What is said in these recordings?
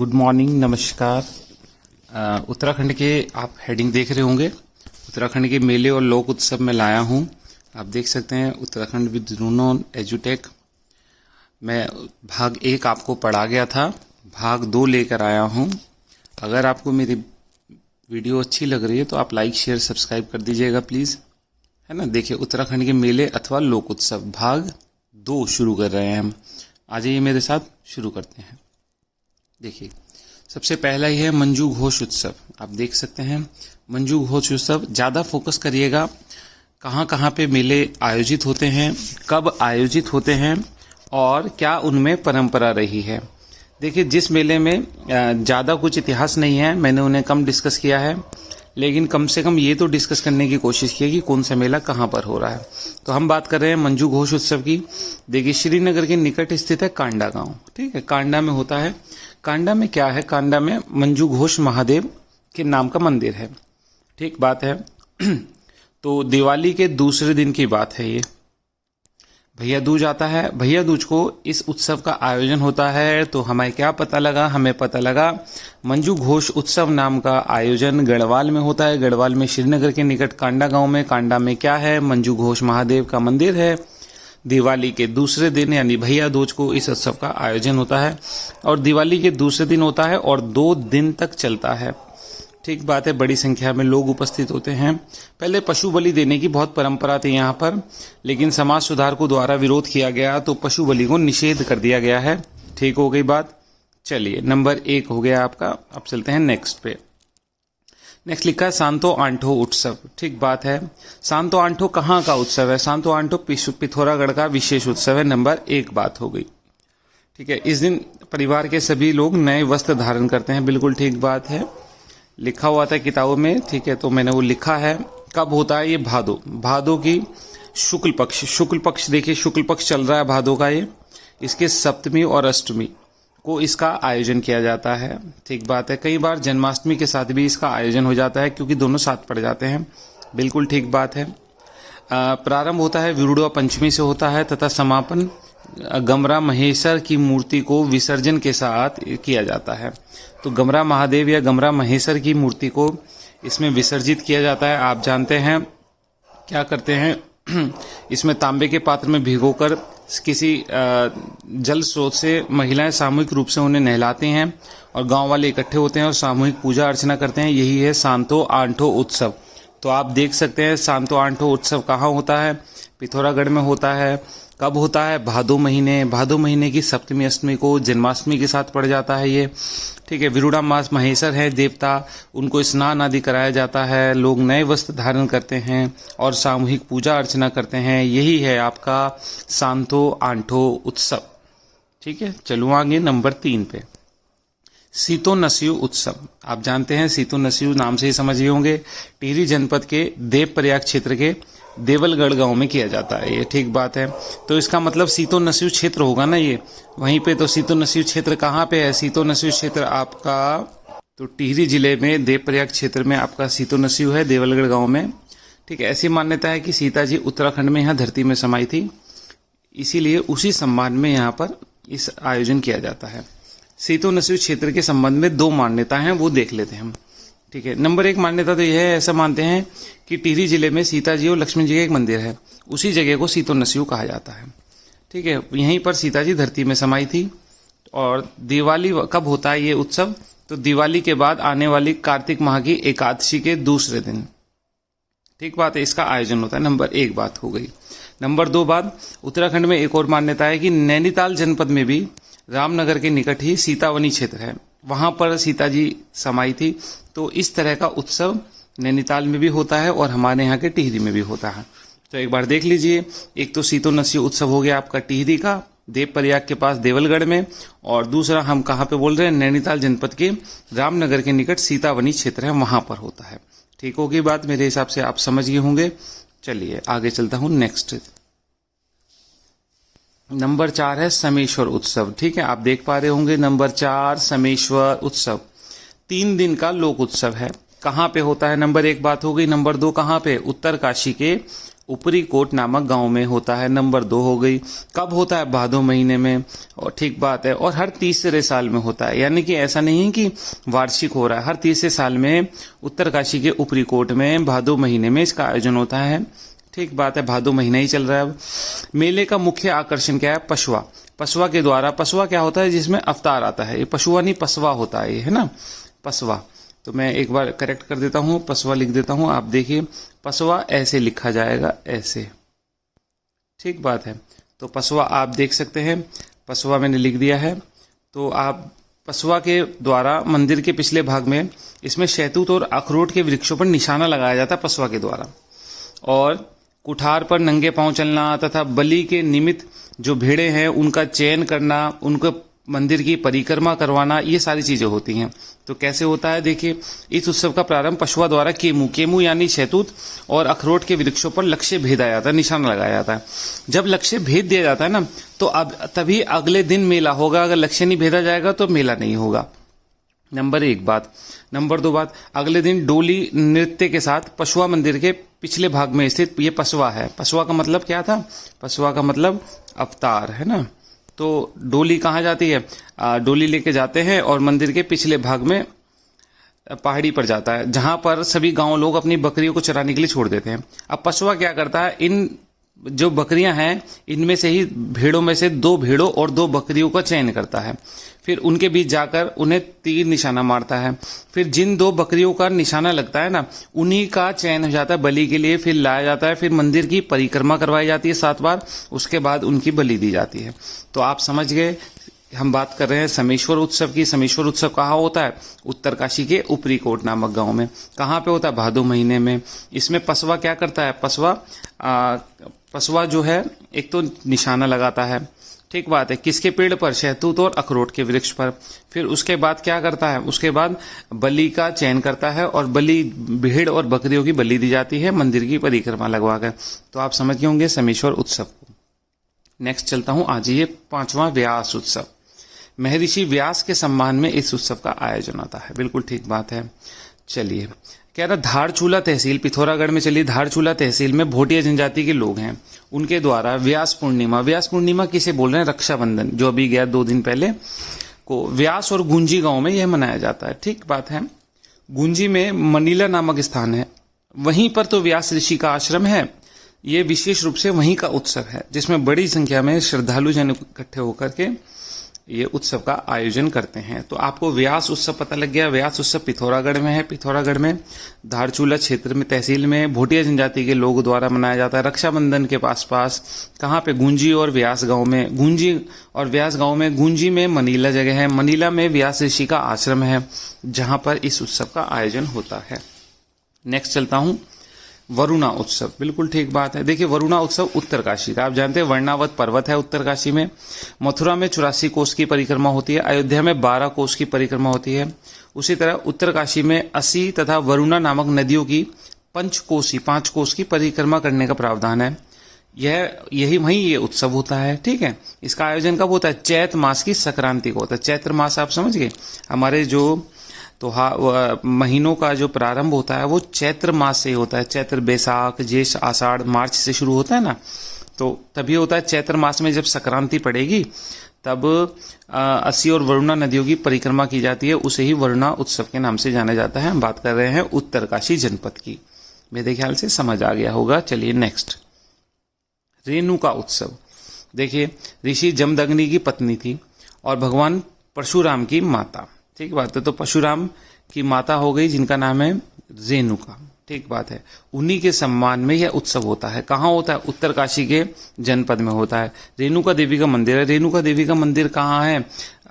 Good morning, नमस्कार। उत्तराखंड के आप हेडिंग देख रहे होंगे। उत्तराखंड के मेले और लोक उत्सव में लाया हूं। आप देख सकते हैं उत्तराखंड विद रूनोन एजुटेक। मैं भाग 1 आपको पढ़ा गया था, भाग 2 लेकर आया हूं। अगर आपको मेरी वीडियो अच्छी लग रही है तो आप लाइक शेयर सब्सक्राइब कर दीजिएगा प्लीज, है ना। देखिए उत्तराखंड के मेले अथवा लोक उत्सव भाग 2 शुरू कर रहे हैं हम। आ जाइए मेरे साथ, शुरू करते हैं। देखिए सबसे पहला ही है मंजू घोष उत्सव। आप देख सकते हैं मंजू घोष उत्सव। ज्यादा फोकस करिएगा कहाँ कहाँ पे मेले आयोजित होते हैं, कब आयोजित होते हैं और क्या उनमें परंपरा रही है। देखिए जिस मेले में ज्यादा कुछ इतिहास नहीं है मैंने उन्हें कम डिस्कस किया है, लेकिन कम से कम ये तो डिस्कस करने की कोशिश की है कि कौन सा मेला कहाँ पर हो रहा है। तो हम बात कर रहे हैं मंजू घोष उत्सव की। देखिए श्रीनगर के निकट स्थित है कांडा गांव, ठीक है। कांडा में होता है। कांडा में क्या है? कांडा में मंजू घोष महादेव के नाम का मंदिर है, ठीक बात है। तो दिवाली के दूसरे दिन की बात है ये। भैया दूज आता है। भैया दूज को इस उत्सव का आयोजन होता है। तो हमें क्या पता लगा? हमें पता लगा मंजू घोष उत्सव नाम का आयोजन गढ़वाल में होता है। गढ़वाल में श्रीनगर के निकट कांडा गांव में। कांडा में क्या है? मंजू घोष महादेव का मंदिर है। दिवाली के दूसरे दिन यानी भैया दूज को इस उत्सव का आयोजन होता है और दिवाली के दूसरे दिन होता है और 2 दिन तक चलता है, ठीक बात है। बड़ी संख्या में लोग उपस्थित होते हैं। पहले पशु बलि देने की बहुत परंपरा थी यहाँ पर, लेकिन समाज सुधारकों द्वारा विरोध किया गया तो पशु बलि को निषेध कर दिया गया है। ठीक हो गई बात। चलिए नंबर 1 हो गया आपका। अब चलते हैं नेक्स्ट पे। नेक्स्ट लिखा है सांतो आंठो उत्सव, ठीक बात है। सांतो आंठो कहाँ का उत्सव है? सांतो आंठो पिथौरागढ़ का विशेष उत्सव है। नंबर 1 बात हो गई, ठीक है। इस दिन परिवार के सभी लोग नए वस्त्र धारण करते हैं, बिल्कुल ठीक बात है। लिखा हुआ था किताबों में, ठीक है, तो मैंने वो लिखा है। कब होता है ये? भादो की शुक्ल पक्ष देखिए शुक्ल पक्ष चल रहा है भादो का ये। इसके सप्तमी और अष्टमी को इसका आयोजन किया जाता है, ठीक बात है। कई बार जन्माष्टमी के साथ भी इसका आयोजन हो जाता है क्योंकि दोनों साथ पड़ जाते हैं, बिल्कुल ठीक बात है। प्रारंभ होता है विरुड़ा पंचमी से होता है तथा समापन गमरा महेश्वर की मूर्ति को विसर्जन के साथ किया जाता है। तो गमरा महादेव या गमरा महेश्वर की मूर्ति को इसमें विसर्जित किया जाता है। आप जानते हैं क्या करते हैं इसमें तांबे के पात्र में भिगोकर किसी जल स्रोत से महिलाएं सामूहिक रूप से उन्हें नहलाती हैं और गांव वाले इकट्ठे होते हैं और सामूहिक पूजा अर्चना करते हैं। यही है सांतो आंठो उत्सव। तो आप देख सकते हैं सांतो आंठो उत्सव कहाँ होता है? पिथौरागढ़ में होता है। कब होता है? भादो महीने की सप्तमी अष्टमी को, जन्माष्टमी के साथ पड़ जाता है ये, ठीक है। विरुड़ा मास महेश्वर है देवता, उनको स्नान आदि कराया जाता है। लोग नए वस्त्र धारण करते हैं और सामूहिक पूजा अर्चना करते हैं। यही है आपका सांतो आंठो उत्सव, ठीक है। चलो आगे नंबर 3 पे। सीतो नस्यू उत्सव। आप जानते हैं सीतो नस्यू नाम से ही समझ गए होंगे। टिहरी जनपद के देवप्रयाग क्षेत्र के देवलगढ़ गांव में किया जाता है ये, ठीक बात है। तो इसका मतलब सीतो नस्यू क्षेत्र होगा ना ये, वहीं पे। तो सीतो नस्यू क्षेत्र कहाँ पे है? सीतो नस्यू क्षेत्र आपका तो टिहरी जिले में देवप्रयाग क्षेत्र में आपका सीतो नस्यू है, देवलगढ़ गांव में, ठीक है। ऐसी मान्यता है कि सीता जी उत्तराखंड में यहाँ धरती में समाई थी, इसीलिए उसी सम्मान में यहाँ पर इस आयोजन किया जाता है। सीतो नस्यू क्षेत्र के संबंध में 2 मान्यता हैं, वो देख लेते हैं हम, ठीक है। नंबर 1 मान्यता तो यह है, ऐसा मानते हैं कि टिहरी जिले में सीता जी और लक्ष्मण जी का एक मंदिर है, उसी जगह को सीतो नस्यू कहा जाता है, ठीक है। यहीं पर सीता जी धरती में समाई थी। और दिवाली कब होता है ये उत्सव? तो दिवाली के बाद आने वाली कार्तिक माह की एकादशी के दूसरे दिन, ठीक बात है, इसका आयोजन होता है। नंबर 1 बात हो गई। नंबर 2 बात, उत्तराखंड में एक और मान्यता है कि नैनीताल जनपद में भी रामनगर के निकट ही सीतावनी क्षेत्र है, वहां पर सीता जी समाई थी। तो इस तरह का उत्सव नैनीताल में भी होता है और हमारे यहाँ के टिहरी में भी होता है। तो एक बार देख लीजिए, एक तो सीतो नस्यू उत्सव हो गया आपका टिहरी का, देवप्रयाग के पास देवलगढ़ में, और दूसरा हम कहाँ पे बोल रहे हैं? नैनीताल जनपद के रामनगर के निकट सीतावनी क्षेत्र है, वहां पर होता है। ठीक होगी बात, मेरे हिसाब से आप समझ गए होंगे। चलिए आगे चलता हूं। नेक्स्ट नंबर 4 है समेश्वर उत्सव, ठीक है। आप देख पा रहे होंगे नंबर 4 समेश्वर उत्सव 3 दिन का लोक उत्सव है। कहाँ पे होता है? नंबर 1 बात हो गई। नंबर 2 कहाँ पे? उत्तरकाशी के ऊपरी कोट नामक गांव में होता है। नंबर 2 हो गई, कब होता है? भादो महीने में। और ठीक बात है, और हर तीसरे साल में होता है, यानी कि ऐसा नहीं है कि वार्षिक हो रहा है, हर तीसरे साल में उत्तरकाशी के ऊपरी कोट में भादो महीने में इसका आयोजन होता है। ठीक बात है, भादो महीना ही चल रहा है अब। मेले का मुख्य आकर्षण क्या है? पशुआ। पशुआ के द्वारा, पशुआ क्या होता है? जिसमें अवतार आता है। ये पशुआ नहीं, पसवा होता है ये, है ना, पसवा। तो मैं एक बार करेक्ट कर देता हूं, पसवा लिख देता हूं। आप देखिए, पसवा ऐसे लिखा जाएगा, ऐसे। ठीक बात है, तो पसवा आप देख सकते हैं, पसवा मैंने लिख दिया है। तो आप पसवा के द्वारा मंदिर के पिछले भाग में इसमें शहतूत और अखरोट के वृक्षों पर निशाना लगाया जाता है पसवा के द्वारा। और कुठार पर नंगे पांव चलना तथा बलि के निमित्त जो भेड़े हैं उनका चयन करना, उनको मंदिर की परिक्रमा करवाना, ये सारी चीजें होती हैं। तो कैसे होता है? देखिए, इस उत्सव का प्रारंभ पशुआ द्वारा केमू यानी शहतूत और अखरोट के वृक्षों पर लक्ष्य भेदा जाता है, निशाना लगाया जाता है। जब लक्ष्य भेद दिया जाता है ना, तो अब तभी अगले दिन मेला होगा। अगर लक्ष्य नहीं भेदा जाएगा तो मेला नहीं होगा। नंबर 1 बात। नंबर 2 बात, अगले दिन डोली नृत्य के साथ पशुआ मंदिर के पिछले भाग में स्थित ये पसवा है। पसवा का मतलब क्या था? पसवा का मतलब अवतार, है ना। तो डोली कहाँ जाती है? डोली लेके जाते हैं और मंदिर के पिछले भाग में पहाड़ी पर जाता है, जहां पर सभी गांव लोग अपनी बकरियों को चराने के लिए छोड़ देते हैं। अब पशुआ क्या करता है? इन जो बकरियां हैं इनमें से ही भेड़ों में से 2 भेड़ों और 2 बकरियों का चयन करता है। फिर उनके बीच जाकर उन्हें तीर निशाना मारता है। फिर जिन 2 बकरियों का निशाना लगता है ना, उन्हीं का चयन हो जाता है बलि के लिए। फिर लाया जाता है, फिर मंदिर की परिक्रमा करवाई जाती है 7 बार, उसके बाद उनकी बलि दी जाती है। तो आप समझ गए, हम बात कर रहे हैं समेश्वर उत्सव की। समेश्वर उत्सव कहाँ होता है? उत्तरकाशी के ऊपरी कोट नामक गांव में। कहाँ पे होता है? भादो महीने में। इसमें पसवा क्या करता है? पसवा जो है एक तो निशाना लगाता है, ठीक बात है, किसके पेड़ पर? शहतूत और अखरोट के वृक्ष पर। फिर उसके बाद क्या करता है? उसके बाद बलि का चयन करता है और बलि, भेड़ और बकरियों की बलि दी जाती है मंदिर की परिक्रमा लगवाकर। तो आप समझ गए होंगे समेश्वर उत्सव को। नेक्स्ट चलता हूं, आज ये 5वां व्यास उत्सव। महर्षि व्यास के सम्मान में इस उत्सव का आयोजन होता है। बिल्कुल ठीक बात है। चलिए, कह रहा धारचूला तहसील पिथौरागढ़ में। चलिए, धारचूला तहसील में भोटिया जनजाति के लोग हैं, उनके द्वारा व्यास पूर्णिमा। व्यास पूर्णिमा किसे बोल रहे हैं? रक्षाबंधन, जो अभी गया 2 दिन पहले को, व्यास और गुंजी गांव में यह मनाया जाता है। ठीक बात है। गुंजी में मनीला नामक स्थान है, वहीं पर तो व्यास ऋषि का आश्रम है। ये विशेष रूप से वहीं का उत्सव है, जिसमें बड़ी संख्या में श्रद्धालु जन इकट्ठे होकर के ये उत्सव का आयोजन करते हैं। तो आपको व्यास उत्सव पता लग गया। व्यास उत्सव पिथौरागढ़ में है। पिथौरागढ़ में धारचूला क्षेत्र में, तहसील में भोटिया जनजाति के लोगों द्वारा मनाया जाता है। रक्षाबंधन के पास कहाँ पे? गुंजी और व्यास गांव में। गुंजी और व्यास गांव में, गुंजी में मनीला जगह है, मनीला में व्यास ऋषि का आश्रम है, जहां पर इस उत्सव का आयोजन होता है। नेक्स्ट चलता हूं, वरुणा उत्सव। बिल्कुल ठीक बात है। देखिए, वरुणा उत्सव उत्तरकाशी का, आप जानते हैं वर्णावत पर्वत है उत्तरकाशी में। मथुरा में 84 कोस की परिक्रमा होती है, अयोध्या में 12 कोस की परिक्रमा होती है। उसी तरह उत्तरकाशी में 80 तथा वरुणा नामक नदियों की 5 कोस की परिक्रमा करने का प्रावधान है। वहीं ये उत्सव होता है। ठीक है। इसका आयोजन कब होता है? चैत्र मास की संक्रांति को होता है। चैत्र मास आप समझ गए, हमारे जो तो महीनों का जो प्रारंभ होता है वो चैत्र मास से होता है। चैत्र, बैसाख, ज्येष्ठ, आषाढ़, मार्च से शुरू होता है ना, तो तभी होता है। चैत्र मास में जब संक्रांति पड़ेगी तब 80 और वरुणा नदियों की परिक्रमा की जाती है। उसे ही वरुणा उत्सव के नाम से जाना जाता है। हम बात कर रहे हैं उत्तरकाशी जनपद की। मेरे ख्याल से समझ आ गया होगा। चलिए नेक्स्ट, रेणुका उत्सव। देखिए, ऋषि जमदग्नि की पत्नी थी और भगवान परशुराम की माता। ठीक बात है। तो परशुराम की माता हो गई, जिनका नाम है रेणुका। ठीक बात है। उन्हीं के सम्मान में यह उत्सव होता है। कहाँ होता है? उत्तरकाशी के जनपद में होता है। रेणुका देवी का मंदिर है। रेणुका देवी का मंदिर कहाँ है?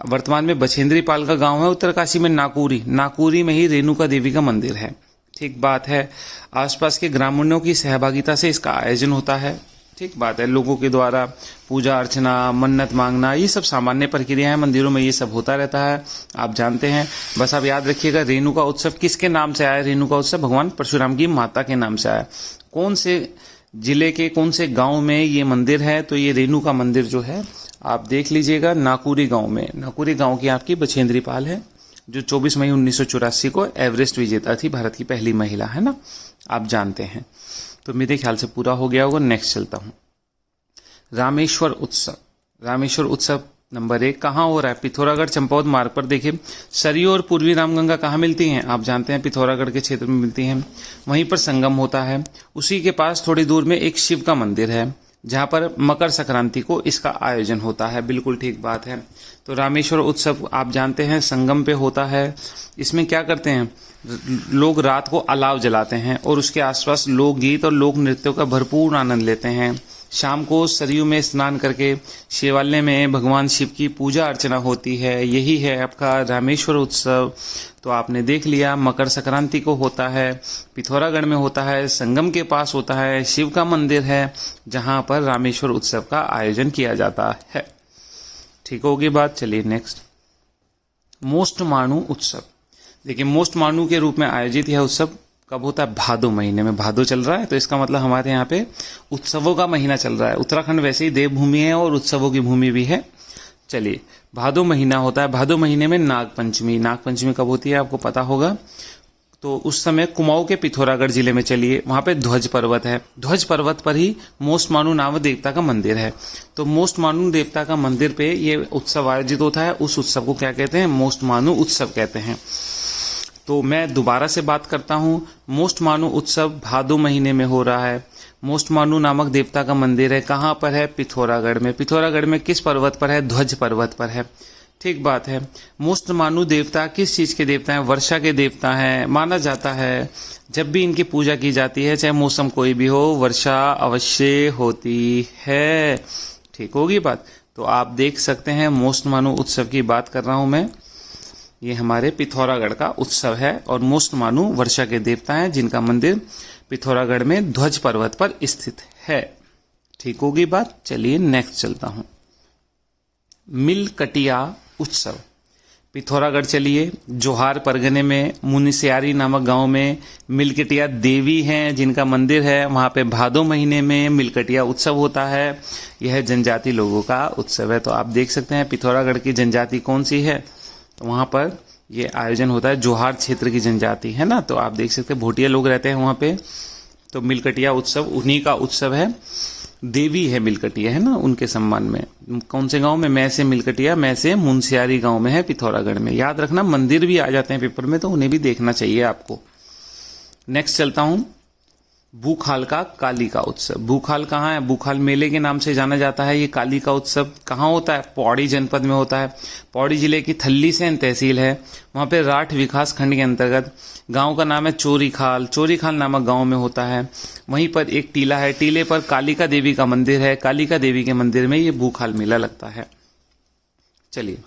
वर्तमान में बछेंद्री पाल का गांव है उत्तरकाशी में, नाकुरी में ही रेणुका देवी का मंदिर है। ठीक बात है। आसपास के ग्रामीणों की सहभागिता से इसका आयोजन होता है। ठीक बात है। लोगों के द्वारा पूजा अर्चना, मन्नत मांगना, ये सब सामान्य प्रक्रिया है। मंदिरों में ये सब होता रहता है, आप जानते हैं। बस आप याद रखिएगा, रेणुका उत्सव किसके नाम से आया? रेणुका उत्सव भगवान परशुराम की माता के नाम से आया। कौन से जिले के कौन से गांव में ये मंदिर है? तो ये रेणुका मंदिर जो है आप देख लीजिएगा, नाकुरी गांव में। नाकुरी गांव की आपकी बछेंद्री पाल है, जो 24 मई 1984 को एवरेस्ट विजेता थी, भारत की पहली महिला, है ना, आप जानते हैं। तो मेरे ख्याल से पूरा हो गया होगा। नेक्स्ट चलता हूँ। रामेश्वर उत्सव। रामेश्वर उत्सव नंबर 1 कहाँ हो रहा है? पिथौरागढ़ चंपावत मार्ग पर। देखिए सरयू और पूर्वी रामगंगा कहाँ मिलती हैं? आप जानते हैं पिथौरागढ़ के क्षेत्र में मिलती हैं। वहीं पर संगम होता है। उसी के पास थोड़ी दूर में एक शिव का मंदिर है जहां पर मकर संक्रांति को इसका आयोजन होता है। बिल्कुल ठीक बात है। तो रामेश्वर उत्सव आप जानते हैं संगम पे होता है। इसमें क्या करते हैं लोग? रात को अलाव जलाते हैं और उसके आसपास लोकगीत और लोक नृत्यों का भरपूर आनंद लेते हैं। शाम को सरयू में स्नान करके शिवालय में भगवान शिव की पूजा अर्चना होती है। यही है आपका रामेश्वर उत्सव। तो आपने देख लिया, मकर संक्रांति को होता है, पिथौरागढ़ में होता है, संगम के पास होता है, शिव का मंदिर है जहां पर रामेश्वर उत्सव का आयोजन किया जाता है। ठीक होगी बात। चलिए नेक्स्ट। मोस्ट माणू उत्सव। देखिए मोस्ट माणू के रूप में आयोजित यह उत्सव कब होता है? भादो महीने में। भादो चल रहा है तो इसका मतलब हमारे यहाँ पे उत्सवों का महीना चल रहा है। उत्तराखंड वैसे ही देवभूमि है और उत्सवों की भूमि भी है। चलिए भादो महीना होता है। भादो महीने में नागपंचमी। नागपंचमी कब होती है आपको पता होगा। तो उस समय कुमाऊं के पिथौरागढ़ जिले में चलिए, वहां पे ध्वज पर्वत है। ध्वज पर्वत पर ही मोस्ट मानू नामक देवता का मंदिर है। तो मोस्ट मानू देवता का मंदिर पे ये उत्सव आयोजित होता है। उस उत्सव को क्या कहते हैं? मोस्ट मानू उत्सव कहते हैं। तो मैं दोबारा से बात करता हूं। मोस्ट मानू उत्सव भादो महीने में हो रहा है। मोस्ट मानू नामक देवता का मंदिर है। कहां पर है? पिथौरागढ़ में। पिथौरागढ़ में किस पर्वत पर है? ध्वज पर्वत पर है। ठीक बात है। मोस्ट मानू देवता किस चीज के देवता हैं? वर्षा के देवता हैं। माना जाता है जब भी इनकी पूजा की जाती है, चाहे मौसम कोई भी हो, वर्षा अवश्य होती है। ठीक होगी बात। तो आप देख सकते हैं मोस्ट मानू उत्सव की बात कर रहा हूं मैं। ये हमारे पिथौरागढ़ का उत्सव है और मोस्ट मानू वर्षा के देवता हैं जिनका मंदिर पिथौरागढ़ में ध्वज पर्वत पर स्थित है। ठीक होगी बात। चलिए नेक्स्ट चलता हूं। मिलकटिया उत्सव। पिथौरागढ़ चलिए, जोहार परगने में मुनिस्यारी नामक गांव में मिलकटिया देवी हैं जिनका मंदिर है। वहां पे भादो महीने में मिलकटिया उत्सव होता है। यह जनजाति लोगों का उत्सव है। तो आप देख सकते हैं पिथौरागढ़ की जनजाति कौन सी है। तो वहां पर ये आयोजन होता है। जोहार क्षेत्र की जनजाति है ना। तो आप देख सकते हैं भोटिया लोग रहते हैं वहां पे। तो मिलकटिया उत्सव उन्हीं का उत्सव है। देवी है मिलकटिया, है ना, उनके सम्मान में। कौन से गांव में? मैं से मिलकटिया, मैं से मुनस्यारी गांव में है पिथौरागढ़ में। याद रखना मंदिर भी आ जाते हैं पेपर में, तो उन्हें भी देखना चाहिए आपको। नेक्स्ट चलता हूं। भूखाल का काली का उत्सव। भूखाल कहाँ है? भूखाल मेले के नाम से जाना जाता है। ये काली का उत्सव कहाँ होता है? पौड़ी जनपद में होता है। पौड़ी जिले की थल्लीसैन तहसील है। वहां पे राठ विकास खंड के अंतर्गत गांव का नाम है चोरीखाल। चोरीखाल नामक गांव में होता है। वहीं पर एक टीला है। टीले पर कालिका देवी का मंदिर है। कालिका देवी के मंदिर में ये भूखाल मेला लगता है। चलिए,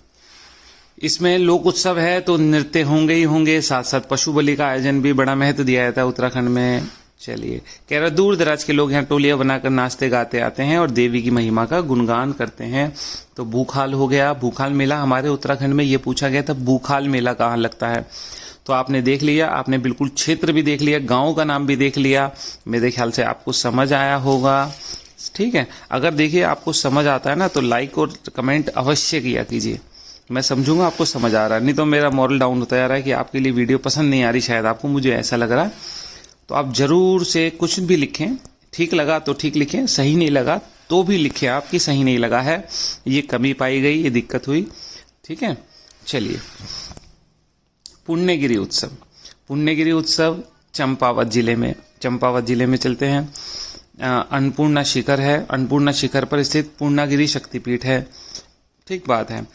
इसमें लोक उत्सव है तो नृत्य होंगे ही होंगे, साथ साथ पशु बलि का आयोजन भी बड़ा महत्व दिया जाता है उत्तराखंड में। चलिए, कह रहा दूर दराज के लोग यहाँ टोलियां बनाकर नाचते गाते आते हैं और देवी की महिमा का गुणगान करते हैं। तो भूखाल हो गया। भूखाल मेला हमारे उत्तराखंड में ये पूछा गया था भूखाल मेला कहाँ लगता है। तो आपने देख लिया, आपने बिल्कुल क्षेत्र भी देख लिया, गांव का नाम भी देख लिया। मेरे ख्याल से आपको समझ आया होगा। ठीक है, अगर देखिए आपको समझ आता है ना तो लाइक और कमेंट अवश्य किया कीजिए। मैं समझूंगा आपको समझ आ रहा है। नहीं तो मेरा मॉरल डाउन होता जा रहा है कि आपके लिए वीडियो पसंद नहीं आ रही शायद आपको, मुझे ऐसा लग रहा है। तो आप जरूर से कुछ भी लिखें। ठीक लगा तो ठीक लिखें, सही नहीं लगा तो भी लिखें आपकी सही नहीं लगा है, ये कमी पाई गई, ये दिक्कत हुई। ठीक है, चलिए। पुण्यगिरी उत्सव। पुण्यगिरी उत्सव चंपावत जिले में चलते हैं। अन्नपूर्णा शिखर है। अन्नपूर्णा शिखर पर स्थित पूर्णागिरी शक्तिपीठ है। ठीक बात है।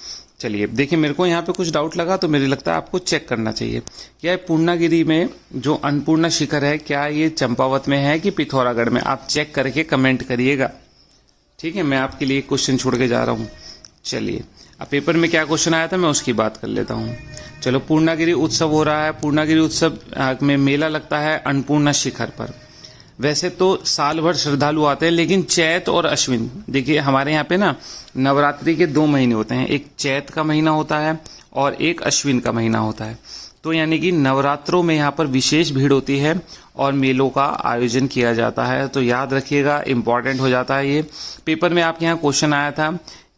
चलिए देखिए, मेरे को यहाँ पे कुछ डाउट लगा तो मेरे लगता है आपको चेक करना चाहिए। क्या पूर्णागिरी में जो अन्नपूर्णा शिखर है, क्या ये चंपावत में है कि पिथौरागढ़ में? आप चेक करके कमेंट करिएगा। ठीक है, मैं आपके लिए क्वेश्चन छोड़ के जा रहा हूँ। चलिए, अब पेपर में क्या क्वेश्चन आया था मैं उसकी बात कर लेता हूँ। चलो, पूर्णागिरी उत्सव हो रहा है। पूर्णागिरी उत्सव में मेला लगता है अन्नपूर्णा शिखर पर। वैसे तो साल भर श्रद्धालु आते हैं, लेकिन चैत और अश्विन, देखिए हमारे यहाँ पे ना नवरात्रि के 2 महीने होते हैं। एक चैत का महीना होता है और एक अश्विन का महीना होता है। तो यानी कि नवरात्रों में यहाँ पर विशेष भीड़ होती है और मेलों का आयोजन किया जाता है। तो याद रखिएगा, इंपॉर्टेंट हो जाता है ये। पेपर में आपके यहाँ क्वेश्चन आया था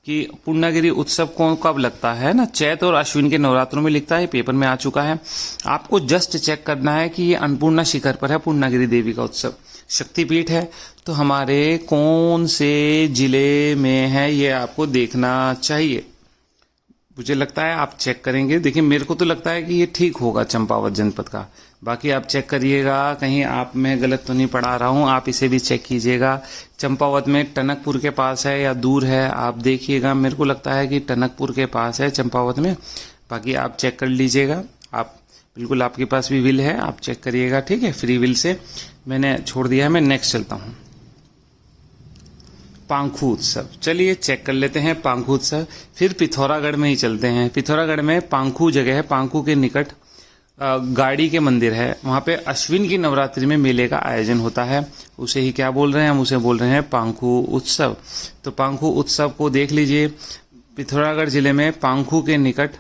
कि पूर्णागिरि उत्सव कौन कब लगता है ना, चैत और अश्विन के नवरात्रों में लिखता है, पेपर में आ चुका है। आपको जस्ट चेक करना है कि ये अन्नपूर्णा शिखर पर है पूर्णागिरि देवी का उत्सव, शक्तिपीठ है, तो हमारे कौन से जिले में है ये आपको देखना चाहिए। मुझे लगता है आप चेक करेंगे, देखिए मेरे को तो लगता है कि ये ठीक होगा चंपावत जनपद का, बाकी आप चेक करिएगा, कहीं आप मैं गलत तो नहीं पढ़ा रहा हूं, आप इसे भी चेक कीजिएगा। चंपावत में टनकपुर के पास है या दूर है, आप देखिएगा, मेरे को लगता है कि टनकपुर के पास है चंपावत में, बाकी आप चेक कर लीजिएगा। आप बिल्कुल, आपके पास भी विल है, आप चेक करिएगा, ठीक है, फ्री विल से मैंने छोड़ दिया है। मैं नेक्स्ट चलता हूं, पांखू उत्सव, चलिए चेक कर लेते हैं पांखू उत्सव। फिर पिथौरागढ़ में ही चलते हैं। पिथौरागढ़ में पांखू जगह है, पांखू के निकट गाड़ी के मंदिर है, वहां पे अश्विन की नवरात्रि में मेले का आयोजन होता है, उसे ही क्या बोल रहे हैं हम, उसे बोल रहे हैं पांखू उत्सव। तो पांखू उत्सव को देख लीजिए, पिथौरागढ़ जिले में पांखू के निकट,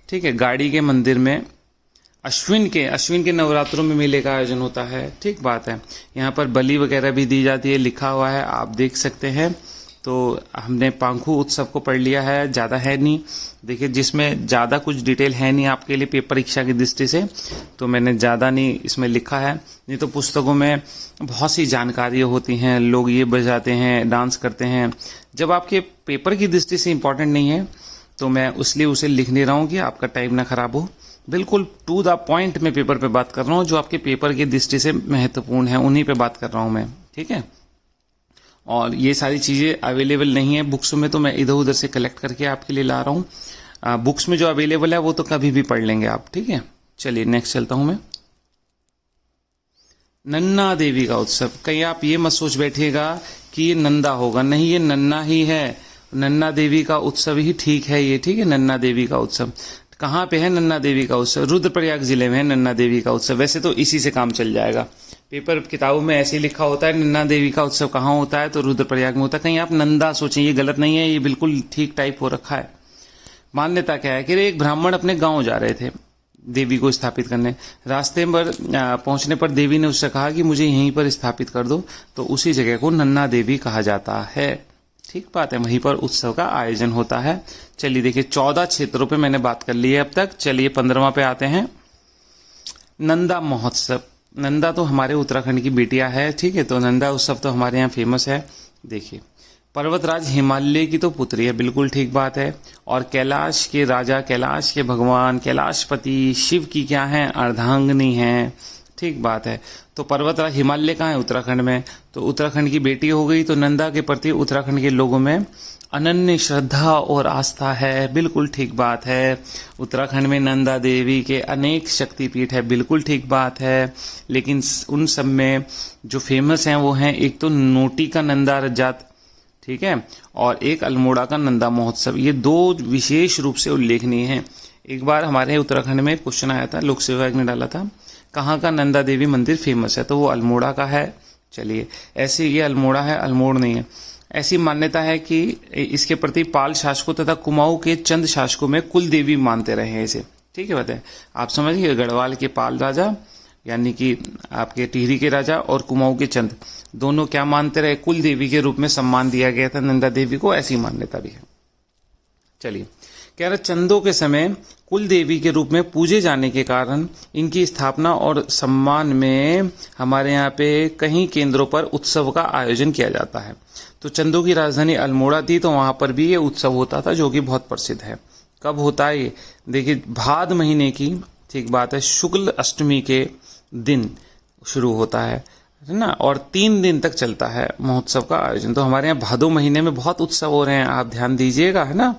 ठीक है, गाड़ी के मंदिर में अश्विन के नवरात्रों में मेले का आयोजन होता है, ठीक बात है। यहाँ पर बलि वगैरह भी दी जाती है, लिखा हुआ है, आप देख सकते हैं। तो हमने पांखू उत्सव को पढ़ लिया है, ज्यादा है नहीं, देखिए जिसमें ज्यादा कुछ डिटेल है नहीं आपके लिए पेपर परीक्षा की दृष्टि से, तो मैंने ज्यादा नहीं इसमें लिखा है, नहीं तो पुस्तकों में बहुत सी जानकारियां होती हैं, लोग ये बजाते हैं, डांस करते हैं, जब आपके पेपर की दृष्टि से इंपॉर्टेंट नहीं है तो मैं इसलिए उसे लिख नहीं रहा हूं कि आपका टाइम ना खराब हो। बिल्कुल टू द पॉइंट में पेपर पे बात कर रहा हूं, जो आपके पेपर की दृष्टि से महत्वपूर्ण है उन्हीं पे बात कर रहा हूं मैं, ठीक है। और ये सारी चीजें अवेलेबल नहीं है बुक्स में, तो मैं इधर उधर से कलेक्ट करके आपके लिए ला रहा हूं। बुक्स में जो अवेलेबल है वो तो कभी भी पढ़ लेंगे आप, ठीक है। चलिए नेक्स्ट चलता हूं मैं, नन्ना देवी का उत्सव। कहीं आप ये मत सोच बैठिएगा कि ये नंदा होगा, नहीं, ये नन्ना ही है, नन्ना देवी का उत्सव ही ठीक है ये, ठीक है। नन्ना देवी का उत्सव कहाँ पे है? नन्ना देवी का उत्सव रुद्रप्रयाग जिले में है नन्ना देवी का उत्सव। वैसे तो इसी से काम चल जाएगा, पेपर किताबों में ऐसे लिखा होता है नन्ना देवी का उत्सव कहाँ होता है, तो रुद्रप्रयाग में होता है। कहीं आप नंदा सोचें, ये गलत नहीं है, ये बिल्कुल ठीक टाइप हो रखा है। मान्यता क्या है कि एक ब्राह्मण अपने गांव जा रहे थे देवी को स्थापित करने, रास्ते पर पहुंचने पर देवी ने उससे कहा कि मुझे यहीं पर स्थापित कर दो, तो उसी जगह को नन्ना देवी कहा जाता है, ठीक बात है। वहीं पर उत्सव का आयोजन होता है। चलिए देखिए 14 क्षेत्रों पे मैंने बात कर ली है अब तक। चलिए 15वां पे आते हैं, नंदा महोत्सव। नंदा तो हमारे उत्तराखंड की बेटियां है, ठीक है, तो नंदा उत्सव तो हमारे यहाँ फेमस है। देखिए पर्वतराज हिमालय की तो पुत्री है, बिल्कुल ठीक बात है। और कैलाश के राजा, कैलाश के भगवान, कैलाशपति शिव की क्या है? अर्धांगिनी है, ठीक बात है। तो पर्वतराज हिमालय कहाँ है? उत्तराखंड में, तो उत्तराखंड की बेटी हो गई। तो नंदा के प्रति उत्तराखंड के लोगों में अनन्य श्रद्धा और आस्था है, बिल्कुल ठीक बात है। उत्तराखंड में नंदा देवी के अनेक शक्तिपीठ है, बिल्कुल ठीक बात है। लेकिन उन सब में जो फेमस हैं वो हैं, एक तो नोटी का नंदा जात, ठीक है, और एक अल्मोड़ा का नंदा महोत्सव। ये दो विशेष रूप से उल्लेखनीय हैं। एक बार हमारे उत्तराखंड में क्वेश्चन आया था, लोक सेवा आयोग ने डाला था, कहाँ का नंदा देवी मंदिर फेमस है, तो वो अल्मोड़ा का है। चलिए ऐसे ये अल्मोड़ा है, अल्मोड़ नहीं है। ऐसी मान्यता है कि इसके प्रति पाल शासकों तथा कुमाऊं के चंद शासकों में कुल देवी मानते रहे हैं इसे, ठीक है। बताए आप समझिए, गढ़वाल के पाल राजा यानी कि आपके टिहरी के राजा और कुमाऊं के चंद दोनों क्या मानते रहे? कुल देवी के रूप में सम्मान दिया गया था नंदा देवी को, ऐसी मान्यता भी है। चलिए कह रहे चंदों के समय कुल देवी के रूप में पूजे जाने के कारण इनकी स्थापना और सम्मान में हमारे यहाँ पे कई केंद्रों पर उत्सव का आयोजन किया जाता है। तो चंदों की राजधानी अल्मोड़ा थी, तो वहां पर भी ये उत्सव होता था, जो कि बहुत प्रसिद्ध है। कब होता है ये? देखिए भाद महीने की, ठीक बात है, शुक्ल अष्टमी के दिन शुरू होता है ना, और 3 दिन तक चलता है महोत्सव का आयोजन। तो हमारे यहाँ भादो महीने में बहुत उत्सव हो रहे हैं, आप ध्यान दीजिएगा, है ना।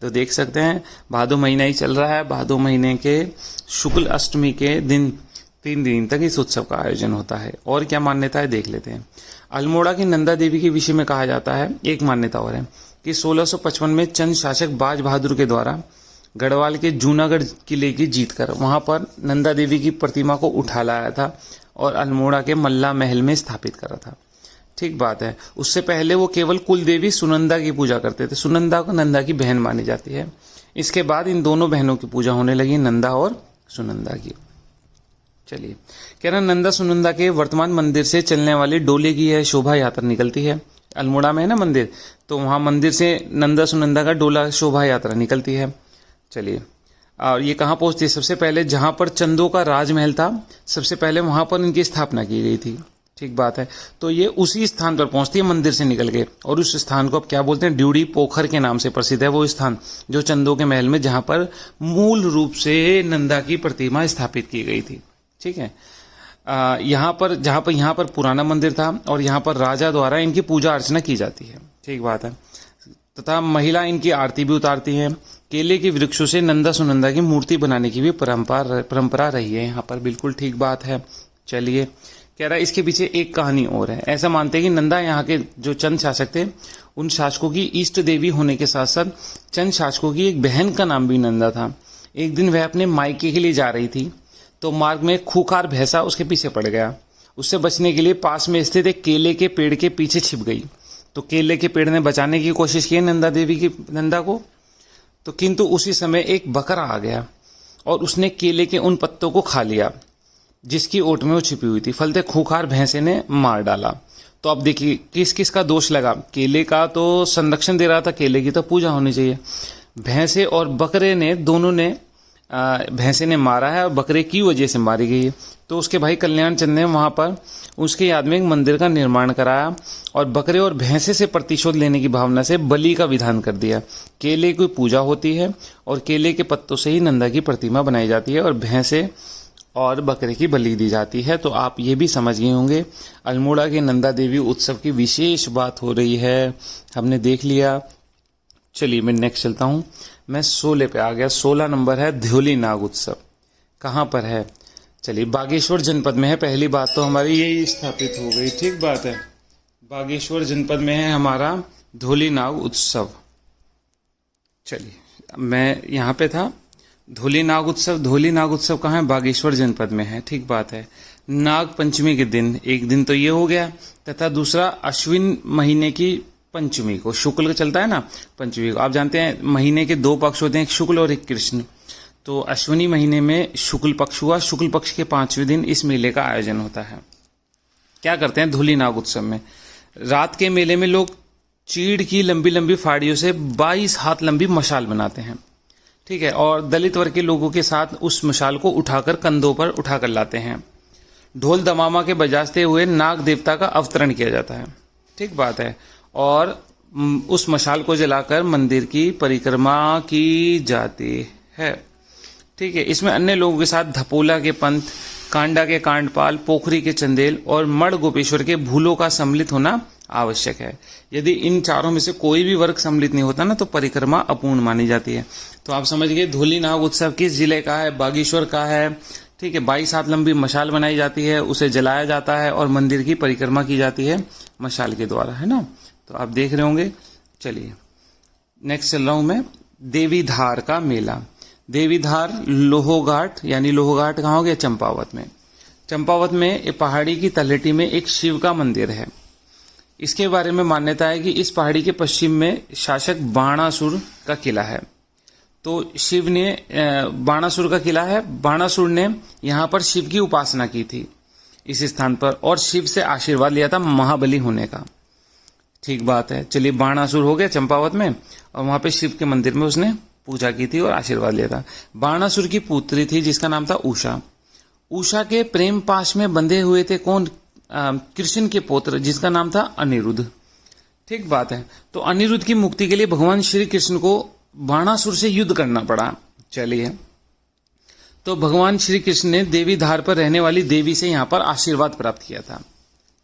तो देख सकते हैं भादो महीना ही चल रहा है, भादो महीने के शुक्ल अष्टमी के दिन 3 दिन तक इस उत्सव का आयोजन होता है। और क्या मान्यता है देख लेते हैं। अल्मोड़ा की नंदा देवी के विषय में कहा जाता है, एक मान्यता और है कि 1655 में चंद शासक बाज बहादुर के द्वारा गढ़वाल के जूनागढ़ किले की जीत कर वहां पर नंदा देवी की प्रतिमा को उठा लाया था और अल्मोड़ा के मल्ला महल में स्थापित करा था, ठीक बात है। उससे पहले वो केवल कुल देवी सुनंदा की पूजा करते थे। सुनंदा को नंदा की बहन मानी जाती है। इसके बाद इन दोनों बहनों की पूजा होने लगी, नंदा और सुनंदा की। चलिए कह रहा नंदा सुनंदा के वर्तमान मंदिर से चलने वाली डोले की यह शोभा यात्रा निकलती है। अल्मोड़ा में है ना मंदिर, तो वहां मंदिर से नंदा सुनंदा का डोला शोभा यात्रा निकलती है। चलिए, और ये कहाँ पहुंचती है? सबसे पहले जहां पर चंदों का राजमहल था, सबसे पहले वहां पर इनकी स्थापना की गई थी। ठीक बात है। तो ये उसी स्थान पर पहुंचती है मंदिर से निकल के, और उस स्थान को अब क्या बोलते हैं? ड्यूड़ी पोखर के नाम से प्रसिद्ध है वो स्थान, जो चंदों के महल में जहां पर मूल रूप से नंदा की प्रतिमा स्थापित की गई थी। ठीक है। यहाँ पर पुराना मंदिर था और यहाँ पर राजा द्वारा इनकी पूजा अर्चना की जाती है। ठीक बात है। तथा महिला इनकी आरती भी उतारती है। केले के वृक्षों से नंदा सुनंदा की मूर्ति बनाने की भी परंपरा रही है यहाँ पर। बिल्कुल ठीक बात है। चलिए, कह रहा है इसके पीछे एक कहानी और है। ऐसा मानते हैं कि नंदा यहाँ के जो चंद शासक थे, उन शासकों की इष्ट देवी होने के साथ साथ चंद शासकों की एक बहन का नाम भी नंदा था। एक दिन वह अपने मायके के लिए जा रही थी, तो मार्ग में खूंखार भैंसा उसके पीछे पड़ गया। उससे बचने के लिए पास में स्थित एक केले के पेड़ के पीछे छिप गई। तो केले के पेड़ ने बचाने की कोशिश की नंदा को, तो किंतु उसी समय एक बकरा आ गया और उसने केले के उन पत्तों को खा लिया जिसकी ओट में वो छिपी हुई थी। फलते खूंखार भैंसे ने मार डाला। तो अब देखिए किस किस का दोष लगा। केले का तो संरक्षण दे रहा था, केले की तो पूजा होनी चाहिए। भैंसे और बकरे ने, दोनों ने, भैंसे ने मारा है और बकरे की वजह से मारी गई है। तो उसके भाई कल्याण चंद ने वहां पर उसके याद में एक मंदिर का निर्माण कराया और बकरे और भैंसे से प्रतिशोध लेने की भावना से बलि का विधान कर दिया। केले की पूजा होती है और केले के पत्तों से ही नंदा की प्रतिमा बनाई जाती है और भैंसे और बकरे की बलि दी जाती है। तो आप ये भी समझ गए होंगे अल्मोड़ा के नंदा देवी उत्सव की विशेष बात हो रही है, हमने देख लिया। चलिए मैं नेक्स्ट चलता हूँ। मैं 16 पे आ गया। 16 नंबर है ध्योली नाग उत्सव। कहाँ पर है? चलिए, बागेश्वर जनपद में है। पहली बात तो हमारी यही स्थापित हो गई। ठीक बात है। बागेश्वर जनपद में है हमारा ध्योली नाग उत्सव। चलिए, मैं यहाँ पे था। ध्योली नाग उत्सव कहाँ है? बागेश्वर जनपद में है। ठीक बात है। नाग पंचमी के दिन, एक दिन तो ये हो गया, तथा दूसरा अश्विन महीने की पंचमी को, शुक्ल चलता है ना पंचमी को। आप जानते हैं महीने के 2 पक्ष होते हैं, एक शुक्ल और एक कृष्ण। तो अश्विनी महीने में शुक्ल पक्ष हुआ। शुक्ल पक्ष के 5वें दिन इस मेले का आयोजन होता है। क्या करते हैं ध्योली नाग उत्सव में? रात के मेले में लोग चीड़ की लंबी लंबी फाड़ियों से 22 हाथ लंबी मशाल बनाते हैं। ठीक है। और दलित वर्ग के लोगों के साथ उस मशाल को उठाकर कंधों पर उठाकर लाते हैं। ढोल दमामा के बजाते हुए नाग देवता का अवतरण किया जाता है। ठीक बात है। और उस मशाल को जलाकर मंदिर की परिक्रमा की जाती है। ठीक है। इसमें अन्य लोगों के साथ धपोला के पंथ, कांडा के कांडपाल, पोखरी के चंदेल और मड़ गोपेश्वर के भूलों का सम्मिलित होना आवश्यक है। यदि इन चारों में से कोई भी वर्ग सम्मिलित नहीं होता ना, तो परिक्रमा अपूर्ण मानी जाती है। तो आप समझ गए ध्योली नाग उत्सव किस जिले का है? बागेश्वर का है। ठीक है। 22 हाथ लंबी मशाल बनाई जाती है, उसे जलाया जाता है और मंदिर की परिक्रमा की जाती है मशाल के द्वारा, है ना। तो आप देख रहे होंगे। चलिए नेक्स्ट चल रहा हूं मैं। देवीधार का मेला। देवीधार लोहोघाट, यानी लोहोघाट कहाँ हो गया? चंपावत में। चंपावत में पहाड़ी की तलहटी में एक शिव का मंदिर है। इसके बारे में मान्यता है कि इस पहाड़ी के पश्चिम में शासक बाणासुर का किला है। तो शिव ने बाणासुर का किला है। बाणासुर ने यहाँ पर शिव की उपासना की थी इस स्थान पर, और शिव से आशीर्वाद लिया था महाबली होने का। ठीक बात है। चलिए, बाणासुर हो गया चंपावत में, और वहां पे शिव के मंदिर में उसने पूजा की थी और आशीर्वाद लिया था। बाणासुर की पुत्री थी जिसका नाम था उषा। उषा के प्रेम पाश में बंधे हुए थे कौन? कृष्ण के पुत्र जिसका नाम था अनिरुद्ध। ठीक बात है। तो अनिरुद्ध की मुक्ति के लिए भगवान श्री कृष्ण को बाणासुर से युद्ध करना पड़ा। चलिए, तो भगवान श्री कृष्ण ने देवीधार पर रहने वाली देवी से यहाँ पर आशीर्वाद प्राप्त किया था।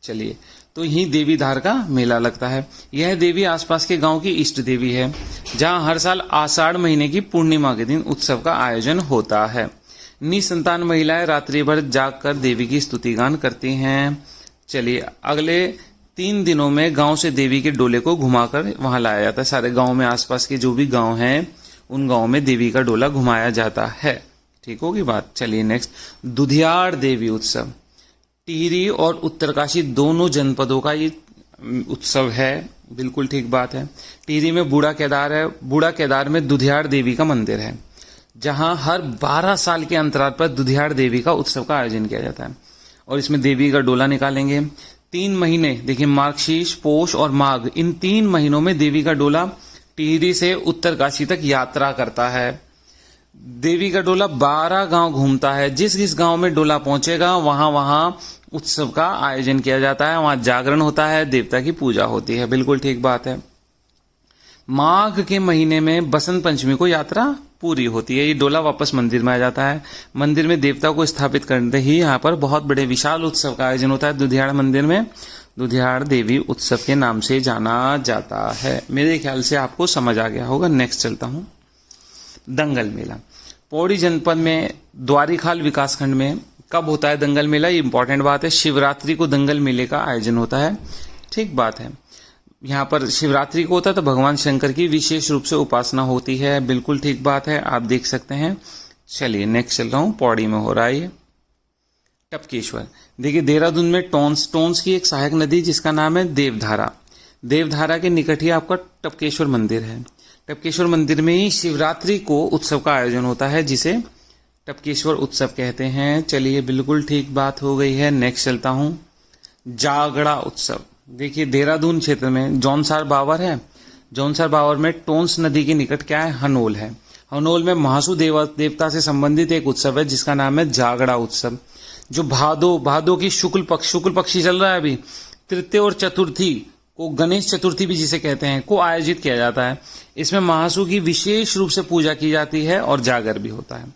चलिए, तो यही देवीधार का मेला लगता है। यह देवी आसपास के गांव की इष्ट देवी है, जहां हर साल आषाढ़ महीने की पूर्णिमा के दिन उत्सव का आयोजन होता है। निसंतान महिलाएं रात्रि भर जागकर देवी की स्तुति गान करती हैं। चलिए, अगले 3 दिनों में गांव से देवी के डोले को घुमाकर वहां लाया जाता है। सारे गांव में, आसपास के जो भी गांव हैं, उन गांव में देवी का डोला घुमाया जाता है। ठीक होगी बात। चलिए नेक्स्ट, दुधियाड़ देवी उत्सव। टिहरी और उत्तरकाशी दोनों जनपदों का ये उत्सव है। बिल्कुल ठीक बात है। टिहरी में बूढ़ा केदार है। बूढ़ा केदार में दुधियाड़ देवी का मंदिर है, जहां हर 12 साल के अंतराल पर दुधियाड़ देवी का उत्सव का आयोजन किया जाता है। और इसमें देवी का डोला निकालेंगे, 3 महीने देखिए, मार्गशीर्ष, पोष और माघ, इन 3 महीनों में देवी का डोला टिहरी से उत्तरकाशी तक यात्रा करता है। देवी का डोला 12 गांव घूमता है। जिस जिस गांव में डोला पहुंचेगा वहां वहां उत्सव का आयोजन किया जाता है, वहां जागरण होता है, देवता की पूजा होती है। बिल्कुल ठीक बात है। माघ के महीने में बसंत पंचमी को यात्रा पूरी होती है। ये डोला वापस मंदिर में आ जाता है। मंदिर में देवता को स्थापित करते ही यहाँ पर बहुत बड़े विशाल उत्सव का आयोजन होता है। दुधियाड़ मंदिर में दुधियाड़ देवी उत्सव के नाम से जाना जाता है। मेरे ख्याल से आपको समझ आ गया होगा। नेक्स्ट चलता हूं। दंगल मेला पौड़ी जनपद में द्वारीखाल विकासखंड में कब होता है दंगल मेला? ये इंपॉर्टेंट बात है। शिवरात्रि को दंगल मेले का आयोजन होता है। ठीक बात है। यहाँ पर शिवरात्रि को होता है तो भगवान शंकर की विशेष रूप से उपासना होती है। बिल्कुल ठीक बात है, आप देख सकते हैं। चलिए नेक्स्ट चल रहा हूं। पौड़ी में हो रहा है ये टपकेश्वर। देखिए, देहरादून में टोंस की एक सहायक नदी जिसका नाम है देवधारा। देवधारा के निकट ही आपका टपकेश्वर मंदिर है। टपकेश्वर मंदिर में ही शिवरात्रि को उत्सव का आयोजन होता है, जिसे टपकेश्वर उत्सव कहते हैं। चलिए, बिल्कुल ठीक बात हो गई है। नेक्स्ट चलता हूं। जागड़ा उत्सव। देखिए, देहरादून क्षेत्र में जौनसार बावर है। जौनसार बावर में टोंस नदी के निकट क्या है? हनोल है। हनोल में महासु देवता से संबंधित एक उत्सव है जिसका नाम है जागड़ा उत्सव, जो भादो की शुक्ल पक्षी चल रहा है अभी, तृतीय और चतुर्थी को, गणेश चतुर्थी भी जिसे कहते हैं, को आयोजित किया जाता है। इसमें महासु की विशेष रूप से पूजा की जाती है और जागर भी होता है।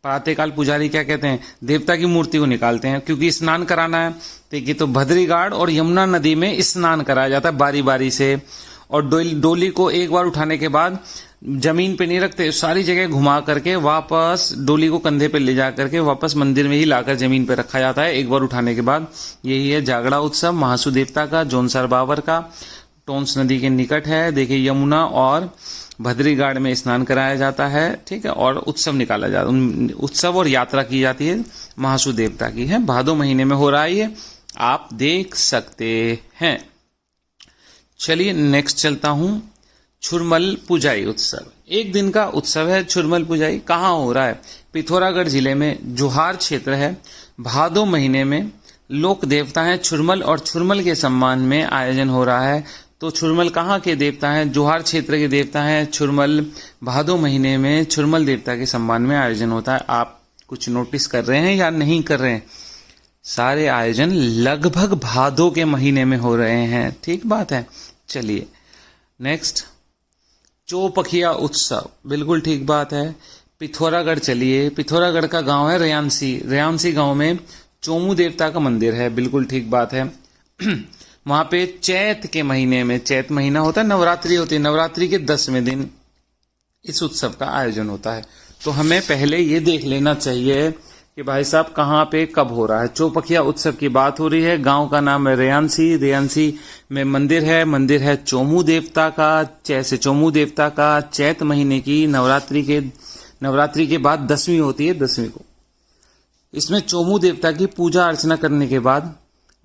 प्रातःकाल पुजारी क्या कहते हैं? देवता की मूर्ति को निकालते हैं, क्योंकि स्नान कराना है। देखिए, तो भद्रीगाड़ और यमुना नदी में स्नान कराया जाता है बारी बारी से। और डोली को एक बार उठाने के बाद जमीन पे नहीं रखते, सारी जगह घुमा करके वापस डोली को कंधे पे ले जा करके वापस मंदिर में ही लाकर जमीन पे रखा जाता है एक बार उठाने के बाद। यही है जागड़ा उत्सव, महासु देवता का, जौनसार बावर का, टोंस नदी के निकट है। देखिए, यमुना और भद्रीगाड़ में स्नान कराया जाता है। ठीक है, और उत्सव निकाला जाता है। उत्सव और यात्रा की जाती है, महासु देवता की है। भादो महीने में हो रहा है ये, आप देख सकते हैं। चलिए नेक्स्ट चलता हूं। छुरमल पुजाई उत्सव, एक दिन का उत्सव है। छुरमल पुजाई कहाँ हो रहा है? पिथौरागढ़ जिले में जोहार क्षेत्र है। भादो महीने में लोक देवता है छुरमल, और छुरमल के सम्मान में आयोजन हो रहा है। तो छुरमल कहाँ के देवता हैं? जोहार क्षेत्र के देवता हैं छुरमल। भादो महीने में छुरमल देवता के सम्मान में आयोजन होता है। आप कुछ नोटिस कर रहे हैं या नहीं कर रहे हैं? सारे आयोजन लगभग भादो के महीने में हो रहे हैं। ठीक बात है। चलिए नेक्स्ट, चौपखिया उत्सव। बिल्कुल ठीक बात है। पिथौरागढ़ चलिए, पिथौरागढ़ का गांव है रेयांसी। रेयांसी गांव में चोमू देवता का मंदिर है। बिल्कुल ठीक बात है। वहां पे चैत के महीने में, चैत महीना होता है, नवरात्रि होती है, नवरात्रि के 10वें दिन इस उत्सव का आयोजन होता है। तो हमें पहले ये देख लेना चाहिए कि भाई साहब कहाँ पे कब हो रहा है। चौपखिया उत्सव की बात हो रही है। गांव का नाम है रेयांसी। रेयांसी में मंदिर है चोमू देवता का, जैसे चोमू देवता का। चैत महीने की नवरात्रि के बाद 10वीं होती है, 10वीं को। इसमें चोमू देवता की पूजा अर्चना करने के बाद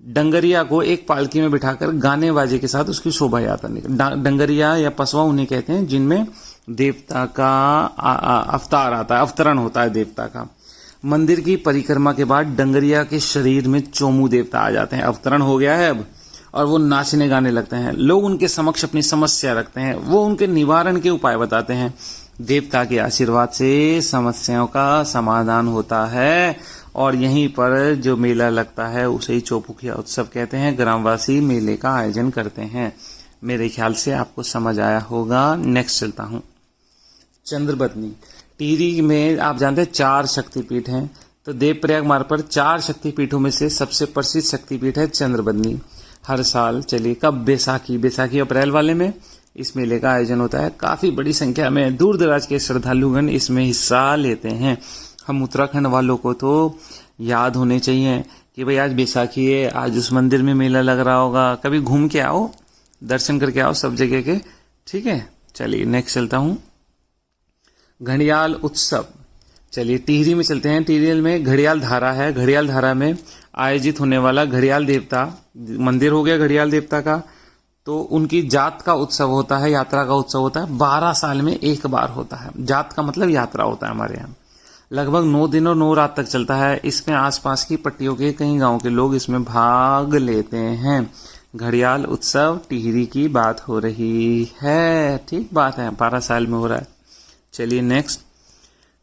डंगरिया को एक पालकी में बिठाकर गाने बाजे के साथ उसकी शोभा यात्रा निकल। डंगरिया या पसवा उन्हें कहते हैं जिनमें देवता का अवतार आता है, अवतरण होता है देवता का। मंदिर की परिक्रमा के बाद डंगरिया के शरीर में चोमू देवता आ जाते हैं। अवतरण हो गया है अब, और वो नाचने गाने लगते हैं। लोग उनके समक्ष अपनी समस्या रखते हैं, वो उनके निवारण के उपाय बताते हैं। देवता के आशीर्वाद से समस्याओं का समाधान होता है, और यहीं पर जो मेला लगता है उसे ही चौपखिया उत्सव कहते हैं। ग्रामवासी मेले का आयोजन करते हैं। मेरे ख्याल से आपको समझ आया होगा। नेक्स्ट चलता हूं। चंद्रबदनी। टिहरी में आप जानते हैं 4 शक्तिपीठ हैं। तो देवप्रयाग मार्ग पर 4 शक्तिपीठों में से सबसे प्रसिद्ध शक्तिपीठ है चंद्रबदनी। हर साल चलिए कब? बैसाखी अप्रैल वाले में इस मेले का आयोजन होता है। काफी बड़ी संख्या में दूर दराज के श्रद्धालुगण इसमें हिस्सा लेते हैं। हम उत्तराखंड वालों को तो याद होने चाहिए कि भाई आज बैसाखी है, आज उस मंदिर में मेला लग रहा होगा। कभी घूम के आओ, दर्शन करके आओ सब जगह के। ठीक है, चलिए नेक्स्ट चलता हूं। घड़ियाल उत्सव। चलिए टिहरी में चलते हैं। टिहरी में घड़ियाल धारा है। घड़ियाल धारा में आयोजित होने वाला घड़ियाल देवता मंदिर हो गया घड़ियाल देवता का। तो उनकी जात का उत्सव होता है, यात्रा का उत्सव होता है। 12 साल में एक बार होता है। जात का मतलब यात्रा होता है हमारे यहाँ। लगभग 9 दिन और 9 रात तक चलता है। इसमें आसपास की पट्टियों के कई गांव के लोग इसमें भाग लेते हैं। घड़ियाल उत्सव टिहरी की बात हो रही है, ठीक बात है, 12 साल में हो रहा है। चलिए नेक्स्ट,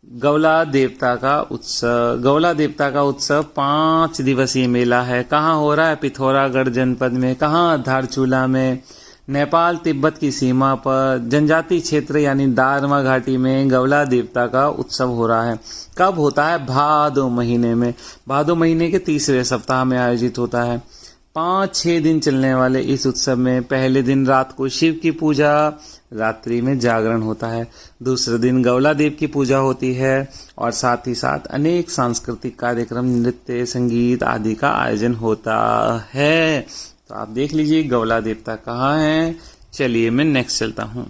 गौला देवता का उत्सव। गौला देवता का उत्सव 5 दिवसीय मेला है। कहाँ हो रहा है? पिथौरागढ़ जनपद में। कहाँ? धारचूला में। नेपाल तिब्बत की सीमा पर जनजाति क्षेत्र यानी दारमा घाटी में गौला देवता का उत्सव हो रहा है। कब होता है? भादो महीने में। भादो महीने के तीसरे सप्ताह में आयोजित होता है। 5-6 दिन चलने वाले इस उत्सव में पहले दिन रात को शिव की पूजा, रात्रि में जागरण होता है। दूसरे दिन गौला देव की पूजा होती है और साथ ही साथ अनेक सांस्कृतिक कार्यक्रम, नृत्य, संगीत आदि का आयोजन होता है। तो आप देख लीजिए गौला देवता कहाँ है। चलिए मैं नेक्स्ट चलता हूँ।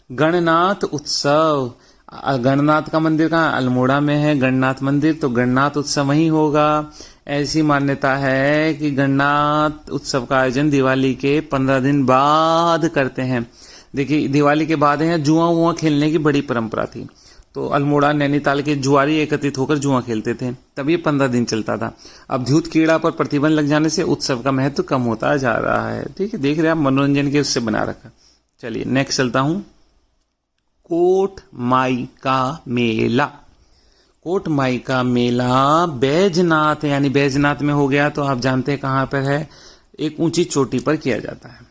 गणनाथ उत्सव। गणनाथ का मंदिर कहाँ? अल्मोड़ा में है गणनाथ मंदिर, तो गणनाथ उत्सव वहीं होगा। ऐसी मान्यता है कि गणनाथ उत्सव का आयोजन दिवाली के 15 दिन बाद करते हैं। देखिए दिवाली के बाद है, जुआ खेलने की बड़ी परंपरा थी, तो अल्मोड़ा नैनीताल के जुआरी एकत्रित होकर जुआ खेलते थे, तब ये 15 दिन चलता था। अब धूत कीड़ा पर प्रतिबंध लग जाने से उत्सव का महत्व कम होता जा रहा है। ठीक है, देख रहे हैं आप, मनोरंजन के उससे बना रखा। चलिए नेक्स्ट चलता हूं। कोट माई का मेला। कोट माई का मेला बैजनाथ यानी बैजनाथ में हो गया, तो आप जानते हैं कहाँ पर है, एक ऊंची चोटी पर किया जाता है।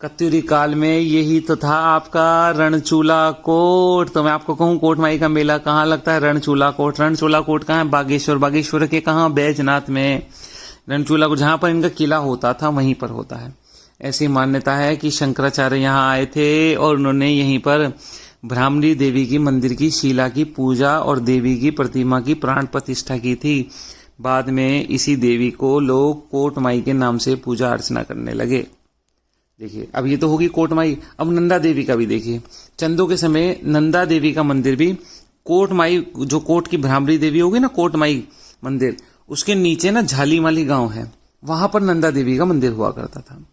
कत्यूरी काल में यही तो था आपका रणचूला कोट। तो मैं आपको कहूं कोट माई का मेला कहाँ लगता है? रणचूला कोट। रणचूला कोट कहाँ है? बागेश्वर। बागेश्वर के कहाँ? बैजनाथ में। रणचूला कोट जहां पर इनका किला होता था वहीं पर होता है। ऐसी मान्यता है कि शंकराचार्य यहाँ आए थे और उन्होंने यहीं पर भ्रामरी देवी की मंदिर की शिला की पूजा और देवी की प्रतिमा की प्राण प्रतिष्ठा की थी। बाद में इसी देवी को लोग कोट माई के नाम से पूजा अर्चना करने लगे। देखिए अब ये तो होगी कोट माई। अब नंदा देवी का भी देखिए, चंदों के समय नंदा देवी का मंदिर भी कोट माई, जो कोट की भ्रामरी देवी होगी ना, कोट माई मंदिर, उसके नीचे ना झालीमाली गांव है, वहां पर नंदा देवी का मंदिर हुआ करता था।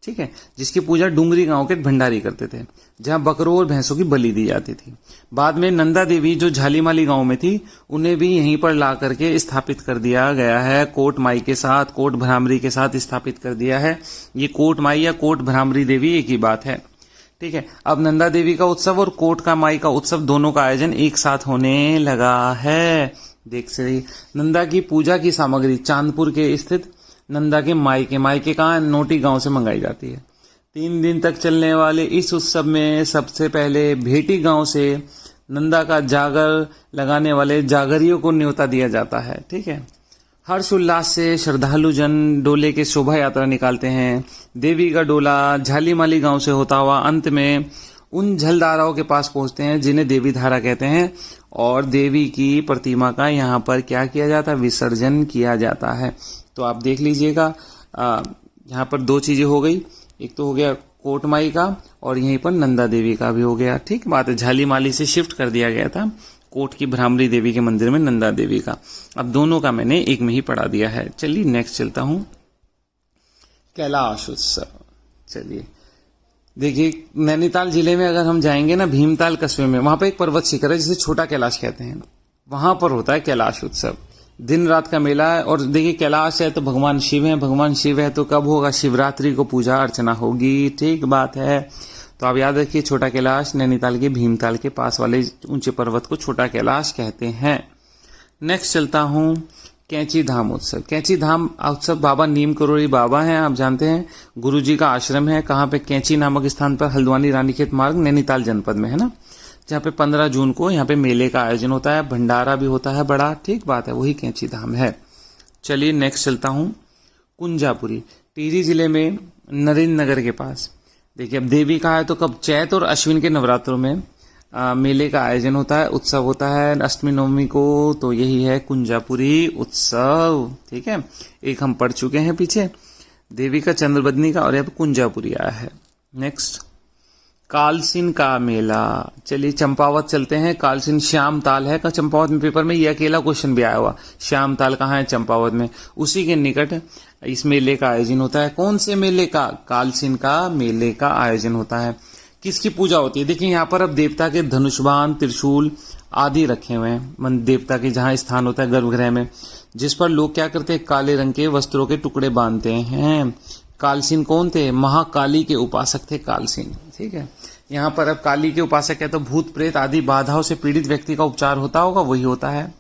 ठीक है, जिसकी पूजा डूंगरी गांव के भंडारी करते थे, जहां बकरों और भैंसों की बलि दी जाती थी। बाद में नंदा देवी जो झालीमाली गांव में थी, उन्हें भी यहीं पर ला करके स्थापित कर दिया गया है। कोट माई के साथ, कोट भ्रामरी के साथ स्थापित कर दिया है। ये कोट माई या कोट भ्रामरी देवी एक ही बात है। ठीक है, अब नंदा देवी का उत्सव और कोट का माई का उत्सव दोनों का आयोजन एक साथ होने लगा है। देख सही, नंदा की पूजा की सामग्री चांदपुर के स्थित नंदा के मायके कहाँ? नोटी गांव से मंगाई जाती है। 3 दिन तक चलने वाले इस उत्सव में सबसे पहले भेटी गांव से नंदा का जागर लगाने वाले जागरियों को न्योता दिया जाता है। ठीक है, हर्षोल्लास से श्रद्धालु जन डोले के शोभा यात्रा निकालते हैं। देवी का डोला झालीमाली गांव से होता हुआ अंत में उन जलधाराओं के पास पहुंचते हैं जिन्हें देवी धारा कहते हैं, और देवी की प्रतिमा का यहाँ पर क्या किया जाता है? विसर्जन किया जाता है। तो आप देख लीजिएगा, यहाँ पर 2 चीजें हो गई, एक तो हो गया कोट माई का और यहीं पर नंदा देवी का भी हो गया। ठीक बात है, झालीमाली से शिफ्ट कर दिया गया था कोट की भ्रामरी देवी के मंदिर में नंदा देवी का। अब दोनों का मैंने एक में ही पढ़ा दिया है। चलिए नेक्स्ट चलता हूं। कैलाश उत्सव। चलिए देखिए, नैनीताल जिले में अगर हम जाएंगे ना, भीमताल कस्बे में, वहां पर एक पर्वत शिखर है जिसे छोटा कैलाश कहते हैं, वहां पर होता है कैलाश उत्सव। दिन रात का मेला है। और देखिए कैलाश है तो भगवान शिव है, भगवान शिव है तो कब होगा? शिवरात्रि को पूजा अर्चना होगी। ठीक बात है, तो आप याद रखिए छोटा कैलाश नैनीताल के भीमताल के पास वाले ऊंचे पर्वत को छोटा कैलाश कहते हैं। नेक्स्ट चलता हूं, कैंची धाम उत्सव। कैंची धाम उत्सव बाबा नीम करोड़ी बाबा हैं, आप जानते हैं, गुरु जी का आश्रम है। कहाँ पे? कैंची नामक स्थान पर, हल्द्वानी रानीखेत मार्ग, नैनीताल जनपद में है ना, जहाँ पे 15 जून को यहाँ पे मेले का आयोजन होता है, भंडारा भी होता है बड़ा। ठीक बात है, वही कैंची धाम है। चलिए नेक्स्ट चलता हूँ, कुंजापुरी, टिहरी जिले में नरेंद्र नगर के पास। देखिए अब देवी का है तो कब? चैत और अश्विन के नवरात्रों में मेले का आयोजन होता है, उत्सव होता है अष्टमी नवमी को, तो यही है कुंजापुरी उत्सव। ठीक है, एक हम पढ़ चुके हैं पीछे, देवी का चंद्रबदनी का, और यहाँ पे कुंजापुरी आया है। नेक्स्ट, कालसिन का मेला। चलिए चंपावत चलते हैं। कालसिन श्याम ताल है का चंपावत में, पेपर में ये अकेला क्वेश्चन भी आया हुआ, श्याम ताल कहाँ है? चंपावत में। उसी के निकट इस मेले का आयोजन होता है। कौन से मेले का? कालसिन का मेले का आयोजन होता है। किसकी पूजा होती है? देखिए यहाँ पर अब देवता के धनुष बाण, त्रिशूल आदि रखे हुए हैं देवता के जहां स्थान होता है गर्भगृह में, जिस पर लोग क्या करते हैं, काले रंग के वस्त्रों के टुकड़े बांधते हैं। कालसीन कौन थे, महाकाली के उपासक थे कालसीन। ठीक है, यहाँ पर अब काली के उपासक है तो भूत प्रेत आदि बाधाओं से पीड़ित व्यक्ति का उपचार होता होगा, वही होता है।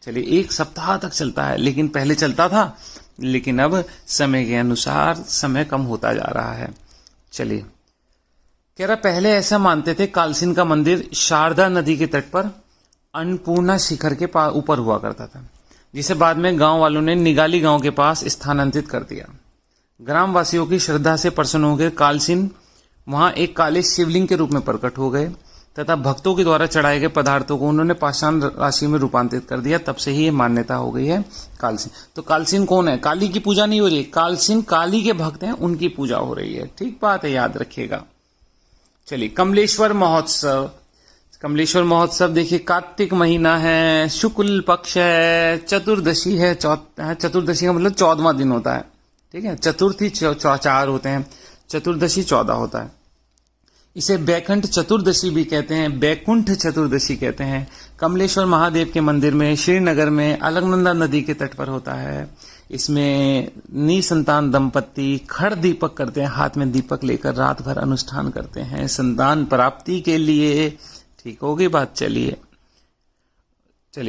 चलिए 1 सप्ताह तक चलता है, लेकिन पहले चलता था, लेकिन अब समय के अनुसार समय कम होता जा रहा है। चलिए कह रहा पहले ऐसा मानते थे कालसीन का मंदिर शारदा नदी के तट पर अन्नपूर्णा शिखर के ऊपर हुआ करता था, जिसे बाद में गांव वालों ने निगाली गांव के पास स्थानांतरित कर दिया। ग्रामवासियों की श्रद्धा से प्रसन्न होकर कालसीन वहां एक काले शिवलिंग के रूप में प्रकट हो गए तथा भक्तों के द्वारा चढ़ाए गए पदार्थों को उन्होंने पाषाण राशि में रूपांतरित कर दिया। तब से ही ये मान्यता हो गई है कालसीन। तो कालसीन कौन है, काली की पूजा नहीं हो रही है, कालसीन काली के भक्त हैं, उनकी पूजा हो रही है। ठीक बात है, याद रखिएगा। चलिए कमलेश्वर महोत्सव। कमलेश्वर महोत्सव देखिए कार्तिक महीना है, शुक्ल पक्ष है, चतुर्दशी है। चतुर्दशी का मतलब 14वां दिन होता है। ठीक है, चतुर्थी 4 होते हैं, चतुर्दशी 14 होता है। इसे बैकुंठ चतुर्दशी भी कहते हैं, बैकुंठ चतुर्दशी कहते हैं। कमलेश्वर महादेव के मंदिर में श्रीनगर में अलकनंदा नदी के तट पर होता है। इसमें निसंतान दंपत्ति खड़ दीपक करते हैं, हाथ में दीपक लेकर रात भर अनुष्ठान करते हैं संतान प्राप्ति के लिए। ठीक होगी बात। चलिए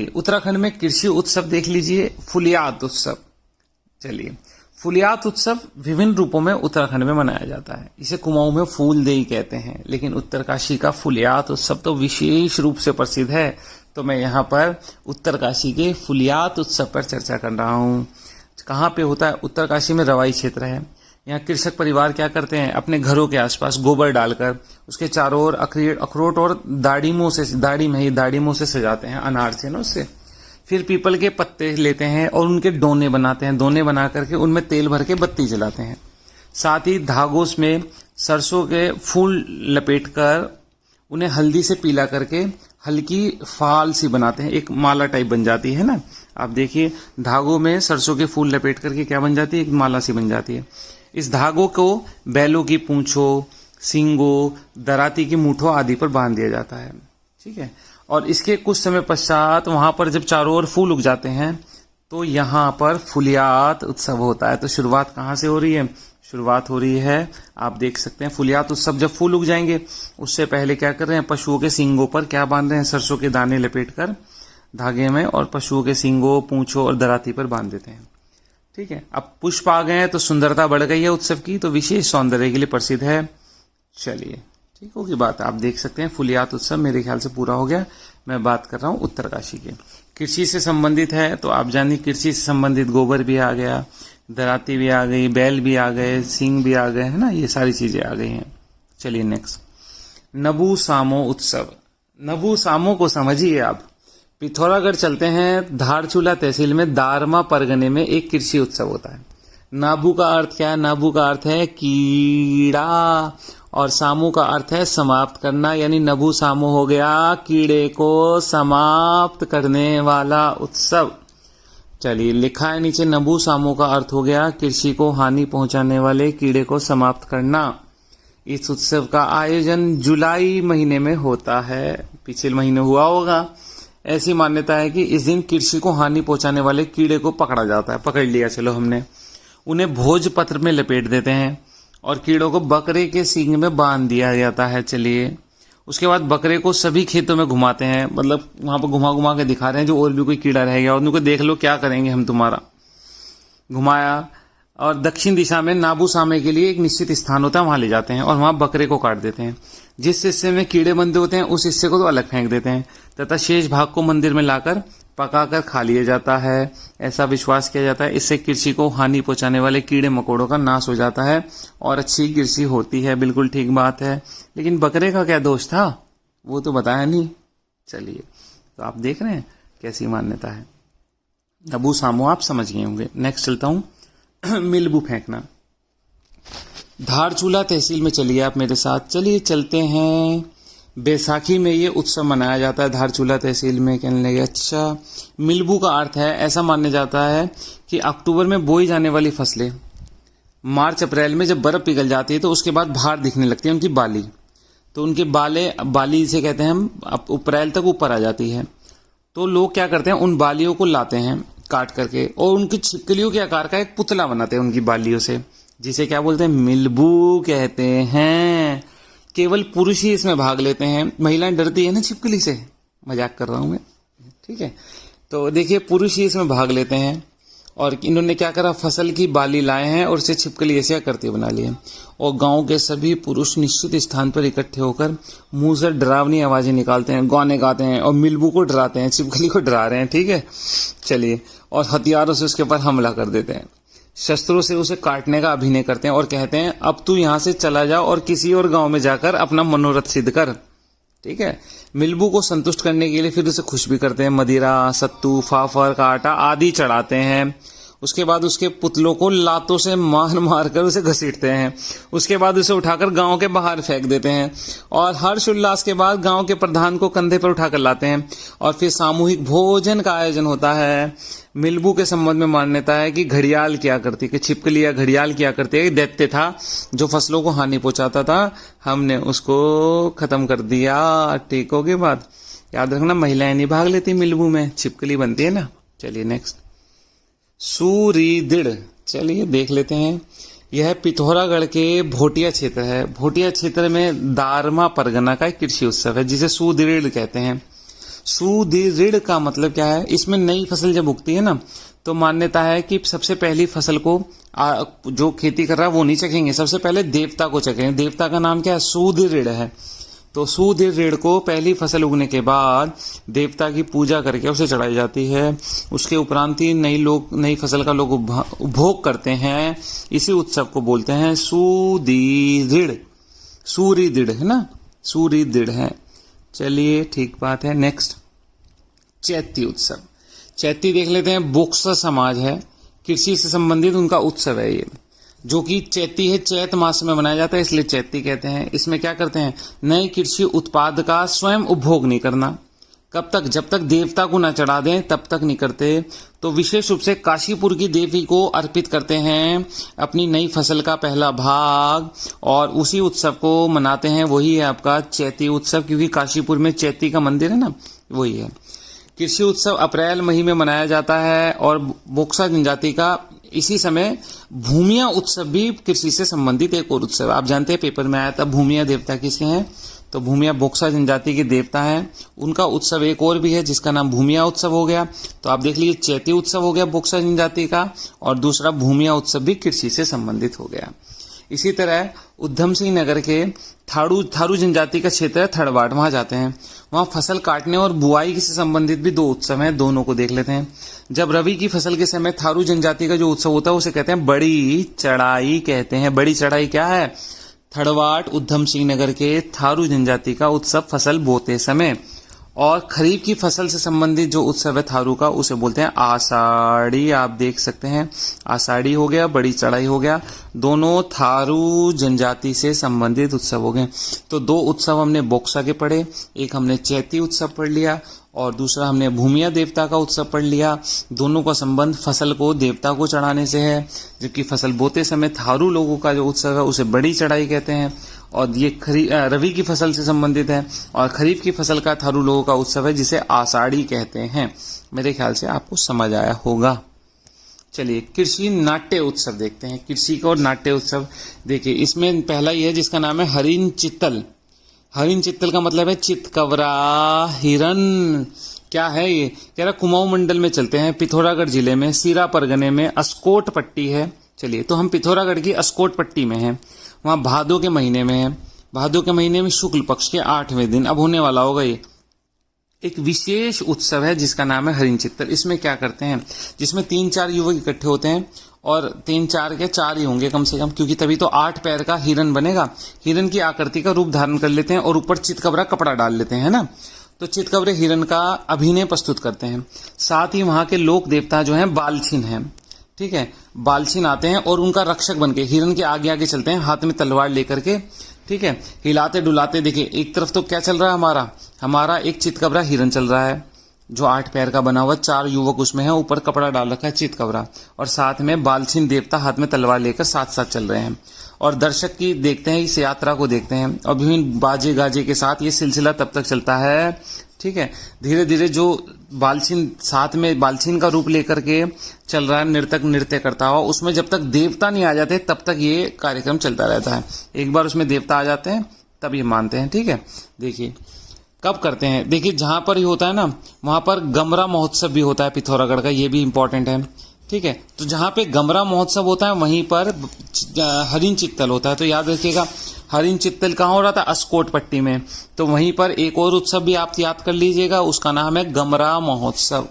उत्तराखंड में कृषि उत्सव देख लीजिए, फुलियात उत्सव। चलिए फुलियात उत्सव विभिन्न रूपों में उत्तराखंड में मनाया जाता है। इसे कुमाऊं में फूलदेई कहते हैं, लेकिन उत्तरकाशी का फुलियात उत्सव तो विशेष रूप से प्रसिद्ध है। तो मैं यहाँ पर उत्तरकाशी के फुलियात उत्सव पर चर्चा कर रहा हूँ। कहाँ पे होता है, उत्तरकाशी में रवाई क्षेत्र है। यहाँ कृषक परिवार क्या करते हैं, अपने घरों के आसपास गोबर डालकर उसके चारों ओर अखरोट और दाड़िमों से सजाते हैं, अनार से ना उससे। फिर पीपल के पत्ते लेते हैं और उनके डोने बनाते हैं, डोने बना करके उनमें तेल भर के बत्ती जलाते हैं। साथ ही धागों में सरसों के फूल लपेटकर उन्हें हल्दी से पीला करके हल्की फाल सी बनाते हैं, एक माला टाइप बन जाती है ना। आप देखिए धागों में सरसों के फूल लपेट करके क्या बन जाती है, एक माला सी बन जाती है। इस धागों को बैलों की पूंछों, सींगों, दराती की मूठों आदि पर बांध दिया जाता है। ठीक है, और इसके कुछ समय पश्चात वहां पर जब चारों ओर फूल उग जाते हैं तो यहाँ पर फुलियात उत्सव होता है। तो शुरुआत कहाँ से हो रही है, शुरुआत हो रही है, आप देख सकते हैं फुलियात उत्सव। जब फूल उग जाएंगे उससे पहले क्या कर रहे हैं, पशुओं के सींगों पर क्या बांध रहे हैं, सरसों के दाने लपेटकर धागे में, और पशुओं के सींगों, पूंछों और दराती पर बांध देते हैं। ठीक है, अब पुष्प आ गए हैं तो सुंदरता बढ़ गई है उत्सव की, तो विशेष सौंदर्य के लिए प्रसिद्ध है। चलिए ठीक होगी बात। आप देख सकते हैं फुलियात उत्सव मेरे ख्याल से पूरा हो गया। मैं बात कर रहा हूं उत्तरकाशी के। कृषि से संबंधित है तो आप जानिए, कृषि से संबंधित गोबर भी आ गया, दराती भी आ गई, बैल भी आ गए, सींग भी आ गए, है ना, ये सारी चीजें आ गई हैं। चलिए नेक्स्ट, नबू सामो उत्सव। नबू सामो को समझिए आप। पिथौरागढ़ चलते हैं, धारचूला तहसील में दारमा परगने में एक कृषि उत्सव होता है। नाबू का अर्थ क्या है, नाबू का अर्थ है कीड़ा और सामू का अर्थ है समाप्त करना, यानी नबू सामू हो गया कीड़े को समाप्त करने वाला उत्सव। चलिए लिखा है नीचे, नबू सामू का अर्थ हो गया कृषि को हानि पहुंचाने वाले कीड़े को समाप्त करना। इस उत्सव का आयोजन जुलाई महीने में होता है, पिछले महीने हुआ होगा। ऐसी मान्यता है कि इस दिन कृषि को हानि पहुंचाने वाले कीड़े को पकड़ा जाता है, पकड़ लिया चलो हमने, उन्हें भोजपत्र में लपेट देते हैं और कीड़ों को बकरे के सींग में बांध दिया जाता है। चलिए उसके बाद बकरे को सभी खेतों में घुमाते हैं, मतलब वहां पर घुमा घुमा के दिखा रहे हैं जो और भी कोई कीड़ा रह गया उनको देख लो क्या करेंगे हम तुम्हारा। घुमाया और दक्षिण दिशा में नाबू सामे के लिए एक निश्चित स्थान होता है, वहां ले जाते हैं और वहां बकरे को काट देते हैं। जिस हिस्से में कीड़े बंधे होते हैं उस हिस्से को तो अलग फेंक देते हैं तथा शेष भाग को मंदिर में लाकर पकाकर खा लिया जाता है। ऐसा विश्वास किया जाता है इससे कृषि को हानि पहुंचाने वाले कीड़े मकोड़ों का नाश हो जाता है और अच्छी कृषि होती है। बिल्कुल ठीक बात है, लेकिन बकरे का क्या दोष था वो तो बताया नहीं। चलिए तो आप देख रहे हैं कैसी मान्यता है। नबू सामो आप समझ गए होंगे। नेक्स्ट चलता हूं, मिलबू फेंकना। धारचूला तहसील में चलिए आप मेरे साथ, चलिए चलते हैं। बैसाखी में ये उत्सव मनाया जाता है धारचूला तहसील में। कहने लगे अच्छा, मिलबू का अर्थ है, ऐसा माना जाता है कि अक्टूबर में बोई जाने वाली फसलें मार्च अप्रैल में जब बर्फ पिघल जाती है तो उसके बाद बाहर दिखने लगती है उनकी बाली, तो उनके बाली से कहते हैं हम, अप्रैल तक ऊपर आ जाती है। तो लोग क्या करते हैं, उन बालियों को लाते हैं काट करके और उनकी छिपकलियों के आकार का एक पुतला बनाते हैं उनकी बालियों से, जिसे क्या बोलते हैं, मिल्बू कहते हैं। केवल पुरुष ही इसमें भाग लेते हैं, महिलाएं डरती है ना छिपकली से, मजाक कर रहा हूं मैं, ठीक है। तो देखिए पुरुष ही इसमें भाग लेते हैं और इन्होंने क्या करा, फसल की बाली लाए हैं और उसे छिपकली ऐसे आकृति बना ली है। और गांव के सभी पुरुष निश्चित स्थान पर इकट्ठे होकर मुंह से डरावनी आवाजें निकालते हैं, गाने गाते हैं और मिल्बू को डराते हैं, छिपकली को डरा रहे हैं, ठीक है। चलिए, और हथियारों से उसके ऊपर हमला कर देते हैं, शस्त्रों से उसे काटने का अभिनय करते हैं और कहते हैं अब तू यहां से चला जा और किसी और गांव में जाकर अपना मनोरथ सिद्ध कर, ठीक है। मिल्बू को संतुष्ट करने के लिए फिर उसे खुश भी करते हैं, मदिरा, सत्तू, फाफर का आटा आदि चढ़ाते हैं। उसके बाद उसके पुतलों को लातों से मार मार कर उसे घसीटते हैं। उसके बाद उसे उठाकर गांव के बाहर फेंक देते हैं और हर्ष उल्लास के बाद गांव के प्रधान को कंधे पर उठाकर लाते हैं और फिर सामूहिक भोजन का आयोजन होता है। मिल्बू के संबंध में मान्यता है कि घड़ियाल क्या करती है, कि छिपकली या घड़ियाल क्या करती है, दैत्य था जो फसलों को हानि पहुंचाता था, हमने उसको खत्म कर दिया। टीकों के बाद याद रखना, महिलाएं नहीं भाग लेती मिल्बू में, छिपकली बनती है ना। चलिए नेक्स्ट, सूरीदिड़, चलिए देख लेते हैं। यह पिथौरागढ़ के भोटिया क्षेत्र है। भोटिया क्षेत्र में दारमा परगना का एक कृषि उत्सव है जिसे सूदिड़ कहते हैं। सूदिड़ का मतलब क्या है, इसमें नई फसल जब उगती है ना, तो मान्यता है कि सबसे पहली फसल को जो खेती कर रहा है वो नहीं चखेंगे, सबसे पहले देवता को चखेंगे। देवता का नाम क्या है, सूदिड़ है। तो सूदिड़ को पहली फसल उगने के बाद देवता की पूजा करके उसे चढ़ाई जाती है। उसके उपरांत ही नई फसल का लोग उपभोग करते हैं। इसी उत्सव को बोलते हैं सूदिड़, सूरीदिड़ है ना, सूरीदिड़ है। चलिए ठीक बात है। नेक्स्ट, चैती उत्सव। चैती देख लेते हैं। बोक्सा समाज है, कृषि से संबंधित उनका उत्सव है ये, जो कि चैती है, चैत मास में मनाया जाता है, इसलिए चैती कहते हैं। इसमें क्या करते हैं, नए कृषि उत्पाद का स्वयं उपभोग नहीं करना। कब तक, जब तक देवता को न चढ़ा दें तब तक नहीं करते। तो विशेष रूप से काशीपुर की देवी को अर्पित करते हैं अपनी नई फसल का पहला भाग और उसी उत्सव को मनाते हैं। वही है आपका चैती उत्सव, क्योंकि काशीपुर में चैती का मंदिर है ना, वही है। कृषि उत्सव अप्रैल महीने में मनाया जाता है और बोक्सा जनजाति का इसी समय भूमिया उत्सव भी कृषि से संबंधित एक और उत्सव है। आप जानते हैं पेपर में आया था भूमिया देवता किसके हैं, तो भूमिया बोक्सा जनजाति के देवता हैं। उनका उत्सव एक और भी है जिसका नाम भूमिया उत्सव हो गया। तो आप देख लीजिए, चैती उत्सव हो गया बोक्सा जनजाति का और दूसरा भूमिया उत्सव भी कृषि से संबंधित हो गया। इसी तरह उधम सिंह नगर के थारू जनजाति का क्षेत्र है थड़वाट, वहां जाते हैं। वहां फसल काटने और बुआई से संबंधित भी दो उत्सव हैं, दोनों को देख लेते हैं। जब रवि की फसल के समय थारू जनजाति का जो उत्सव होता है उसे कहते हैं बड़ी चढ़ाई कहते हैं। बड़ी चढ़ाई क्या है, थड़वाट उधम सिंह नगर के थारू जनजाति का उत्सव फसल बोते समय। और खरीफ की फसल से संबंधित जो उत्सव है थारू का, उसे बोलते हैं आषाढ़ी। आप देख सकते हैं, आषाढ़ी हो गया, बड़ी चढ़ाई हो गया, दोनों थारू जनजाति से संबंधित उत्सव हो गए। तो दो उत्सव हमने बोक्सा के पढ़े, एक हमने चैती उत्सव पढ़ लिया और दूसरा हमने भूमिया देवता का उत्सव पढ़ लिया। दोनों का संबंध फसल को देवता को चढ़ाने से है, जबकि फसल बोते समय थारू लोगों का जो उत्सव है उसे बड़ी चढ़ाई कहते हैं और ये रवि की फसल से संबंधित है। और खरीफ की फसल का थारू लोगों का उत्सव है जिसे आषाढ़ी कहते हैं। मेरे ख्याल से आपको समझ आया होगा। चलिए कृषि नाट्य उत्सव देखते हैं। कृषि का और नाट्य उत्सव देखिए, इसमें पहला ही है जिसका नाम है हरिण चित्तल। हरिण चित्तल का मतलब है चितकबरा हिरन। क्या है ये, कह रहा कुमाऊं मंडल में चलते हैं, पिथौरागढ़ जिले में, सीरा परगने में अस्कोट पट्टी है। चलिए, तो हम पिथौरागढ़ की अस्कोट पट्टी में हैं, वहां भादों के महीने में है। भादों के महीने में शुक्ल पक्ष के 8वें दिन, अब होने वाला होगा ये, एक विशेष उत्सव है जिसका नाम है हरिण चित्तल। इसमें क्या करते हैं, जिसमें 3-4 युवक इकट्ठे होते हैं और 3-4 के 4 ही होंगे कम से कम, क्योंकि तभी तो 8 पैर का हिरन बनेगा। हिरन की आकृति का रूप धारण कर लेते हैं और ऊपर चितकबरा कपड़ा डाल लेते हैं ना, तो चितकबरे हिरन का अभिनय प्रस्तुत करते हैं। साथ ही वहां के लोक देवता जो हैं बालछिन हैं, ठीक है, बालछिन आते हैं और उनका रक्षक बनके हिरन के आगे आगे चलते हैं, हाथ में तलवार लेकर के, ठीक है, हिलाते डुलाते। देखिए एक तरफ तो क्या चल रहा है, हमारा एक चितकबरा हिरन चल रहा है, जो 8 पैर का बना हुआ, 4 युवक उसमें है, ऊपर कपड़ा डाल रखा है चितकबरा, और साथ में बालछिन देवता हाथ में तलवार लेकर साथ साथ चल रहे हैं। और दर्शक की देखते हैं, इस यात्रा को देखते हैं, और विभिन्न बाजे गाजे के साथ ये सिलसिला तब तक चलता है, ठीक है। धीरे धीरे जो बालछिन साथ में बालछिन का रूप लेकर के चल रहा है नृतक नृत्य करता हुआ, उसमें जब तक देवता नहीं आ जाते तब तक ये कार्यक्रम चलता रहता है। एक बार उसमें देवता आ जाते हैं तब ये मानते हैं, ठीक है। देखिए कब करते हैं, देखिए जहां पर ये होता है ना वहां पर गमरा महोत्सव भी होता है पिथौरागढ़ का, ये भी इंपॉर्टेंट है, ठीक है। तो जहां पे गमरा महोत्सव होता है वहीं पर हरिण चित्तल होता है। तो याद रखिएगा हरिण चित्तल कहाँ हो रहा था, अस्कोट पट्टी में। तो वहीं पर एक और उत्सव भी आप याद कर लीजिएगा, उसका नाम है गमरा महोत्सव।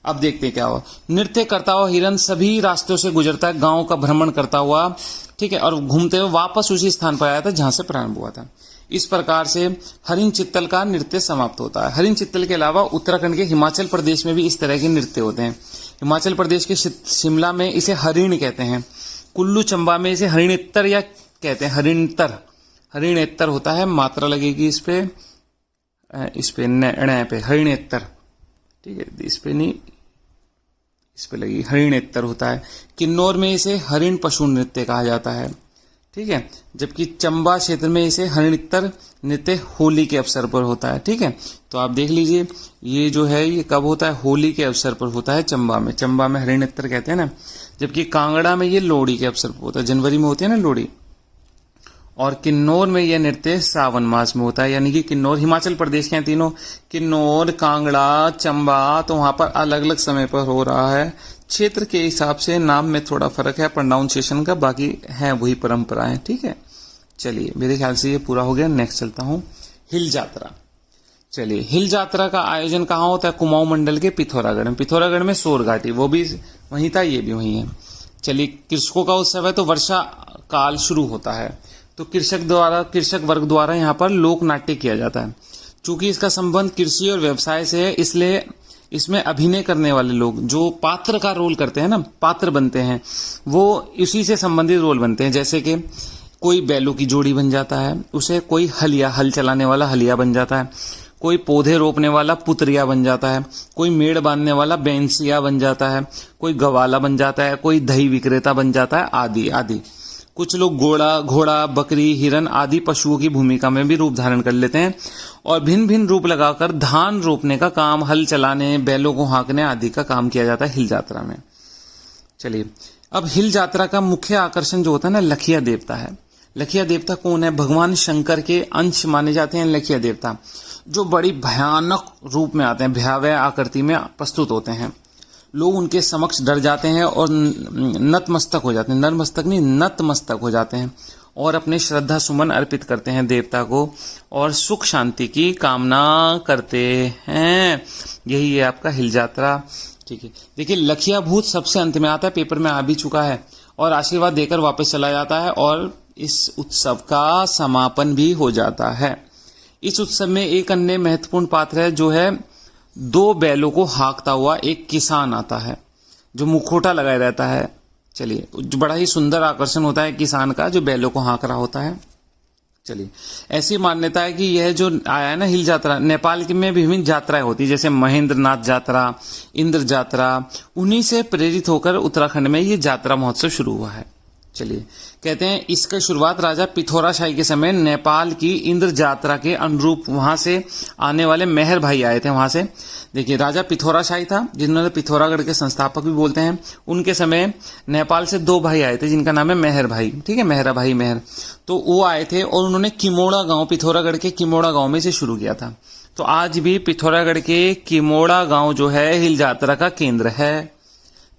अब देखते हैं क्या हुआ। नृत्य करता हुआ हिरण सभी रास्तों से गुजरता है, गांव का भ्रमण करता हुआ, ठीक है, और घूमते हुए वापस उसी स्थान पर आया था जहां से प्रारंभ हुआ था। इस प्रकार से हरिण चित्तल का नृत्य समाप्त होता है। हरिण चित्तल के अलावा उत्तराखंड के हिमाचल प्रदेश में भी इस तरह के नृत्य होते हैं। हिमाचल प्रदेश के शिमला में इसे हरिण कहते हैं, कुल्लू चंबा में इसे हरिणेत्तर या कहते हैं हरिणतर, हरिणेत्तर होता है, मात्रा लगेगी इस पे न पे हरिणेत्तर, ठीक है, इस पे नहीं, इस पे लगी हरिणेत्तर होता है। किन्नौर में इसे हरिण पशु नृत्य कहा जाता है, ठीक है, जबकि चंबा क्षेत्र में इसे हरिणेत्तर नृत्य होली के अवसर पर होता है, ठीक है। तो आप देख लीजिए ये जो है ये कब होता है, होली के अवसर पर होता है चंबा में, चंबा में हरिणेत्तर कहते हैं ना, जबकि कांगड़ा में ये लोहड़ी के अवसर पर होता है, जनवरी में होती है ना लोहड़ी। और किन्नौर में यह नृत्य सावन मास में होता है, यानी कि किन्नौर हिमाचल प्रदेश के हैं तीनों, किन्नौर, कांगड़ा, चंबा, तो वहां पर अलग अलग समय पर हो रहा है। क्षेत्र के हिसाब से नाम में थोड़ा फर्क है प्रोनाउंसिएशन का, बाकी है वही परंपराएं, ठीक है। चलिए मेरे ख्याल से ये पूरा हो गया। नेक्स्ट चलता हूं, हिल यात्रा। चलिए हिल यात्रा का आयोजन कहाँ होता है, कुमाऊं मंडल के पिथौरागढ़ में। पिथौरागढ़ में सोर घाटी, वो भी वहीं था, ये भी वहीं है। चलिए कृषकों का उत्सव है, तो वर्षा काल शुरू होता है, तो कृषक वर्ग द्वारा यहाँ पर लोक नाट्य किया जाता है। चूंकि इसका संबंध कृषि और व्यवसाय से है, इसलिए इसमें अभिनय करने वाले लोग जो पात्र का रोल करते हैं ना, पात्र बनते हैं, वो इसी से संबंधित रोल बनते हैं। जैसे कि कोई बैलों की जोड़ी बन जाता है, उसे कोई हल चलाने वाला हलिया बन जाता है, कोई पौधे रोपने वाला पुतरिया बन जाता है, कोई मेड़ बांधने वाला बैंसिया बन जाता है, कोई गवाला बन जाता है, कोई दही विक्रेता बन जाता है, आदि आदि। कुछ लोग घोड़ा, बकरी, हिरन आदि पशुओं की भूमिका में भी रूप धारण कर लेते हैं, और भिन्न भिन्न रूप लगाकर धान रोपने का काम, हल चलाने, बैलों को हाँकने आदि का काम किया जाता है हिल यात्रा में। चलिए अब हिल यात्रा का मुख्य आकर्षण जो होता है ना, लखिया देवता है। लखिया देवता कौन है, भगवान शंकर के अंश माने जाते हैं लखिया देवता, जो बड़ी भयानक रूप में आते हैं, भयावह आकृति में प्रस्तुत होते हैं। लोग उनके समक्ष डर जाते हैं और नतमस्तक हो जाते हैं, नतमस्तक नहीं नतमस्तक हो जाते हैं, और अपने श्रद्धा सुमन अर्पित करते हैं देवता को, और सुख शांति की कामना करते हैं। यही है आपका हिल यात्रा, ठीक है। देखिए लखिया भूत सबसे अंत में आता है, पेपर में आ भी चुका है, और आशीर्वाद देकर वापस चला जाता है, और इस उत्सव का समापन भी हो जाता है। इस उत्सव में एक अन्य महत्वपूर्ण पात्र है, जो है 2 बैलों को हाँकता हुआ एक किसान आता है, जो मुखोटा लगाए रहता है। चलिए बड़ा ही सुंदर आकर्षण होता है किसान का, जो बैलों को हाँक रहा होता है। चलिए ऐसी मान्यता है कि यह जो आया है ना हिल यात्रा, नेपाल में विभिन्न यात्राएं होती है, जैसे महेंद्रनाथ यात्रा, इंद्र यात्रा, उन्हीं से प्रेरित होकर उत्तराखंड में ये यात्रा महोत्सव शुरू हुआ है। चलिए कहते हैं इसका शुरुआत राजा पिथौराशाही के समय नेपाल की इंद्र यात्रा के अनुरूप वहां से आने वाले मेहर भाई आए थे वहां से। देखिए राजा पिथौराशाही था, जिन्होंने पिथौरागढ़ के संस्थापक भी बोलते हैं। उनके समय नेपाल से 2 भाई आए थे, जिनका नाम है मेहर भाई, ठीक है, मेहरा भाई मेहर। तो वो आए थे और उन्होंने किमोड़ा गांव, पिथौरागढ़ के किमोड़ा गांव में से शुरू किया था। तो आज भी पिथौरागढ़ के किमोड़ा गांव जो है हिल यात्रा का केंद्र है,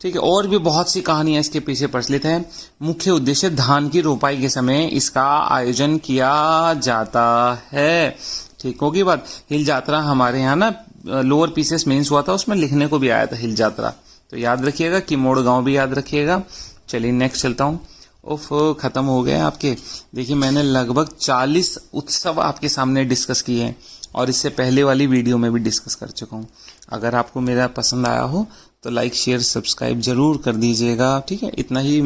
ठीक है। और भी बहुत सी कहानियां इसके पीछे प्रचलित है। मुख्य उद्देश्य धान की रोपाई के समय इसका आयोजन किया जाता है, ठीक होगी बात। हिल यात्रा हमारे यहाँ ना लोअर पीसेस मेंस हुआ था, उसमें लिखने को भी आया था हिल यात्रा, तो याद रखिएगा, किमोड़ गांव भी याद रखिएगा। चलिए नेक्स्ट चलता हूँ। उफ खत्म हो गए आपके। देखिए मैंने लगभग 40 उत्सव आपके सामने डिस्कस किए हैं, और इससे पहले वाली वीडियो में भी डिस्कस कर चुका हूँ। अगर आपको मेरा पसंद आया हो तो लाइक शेयर सब्सक्राइब जरूर कर दीजिएगा, ठीक है। इतना ही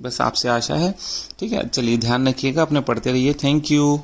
बस आपसे आशा है, ठीक है। चलिए ध्यान रखिएगा, अपने पढ़ते रहिए। Thank you.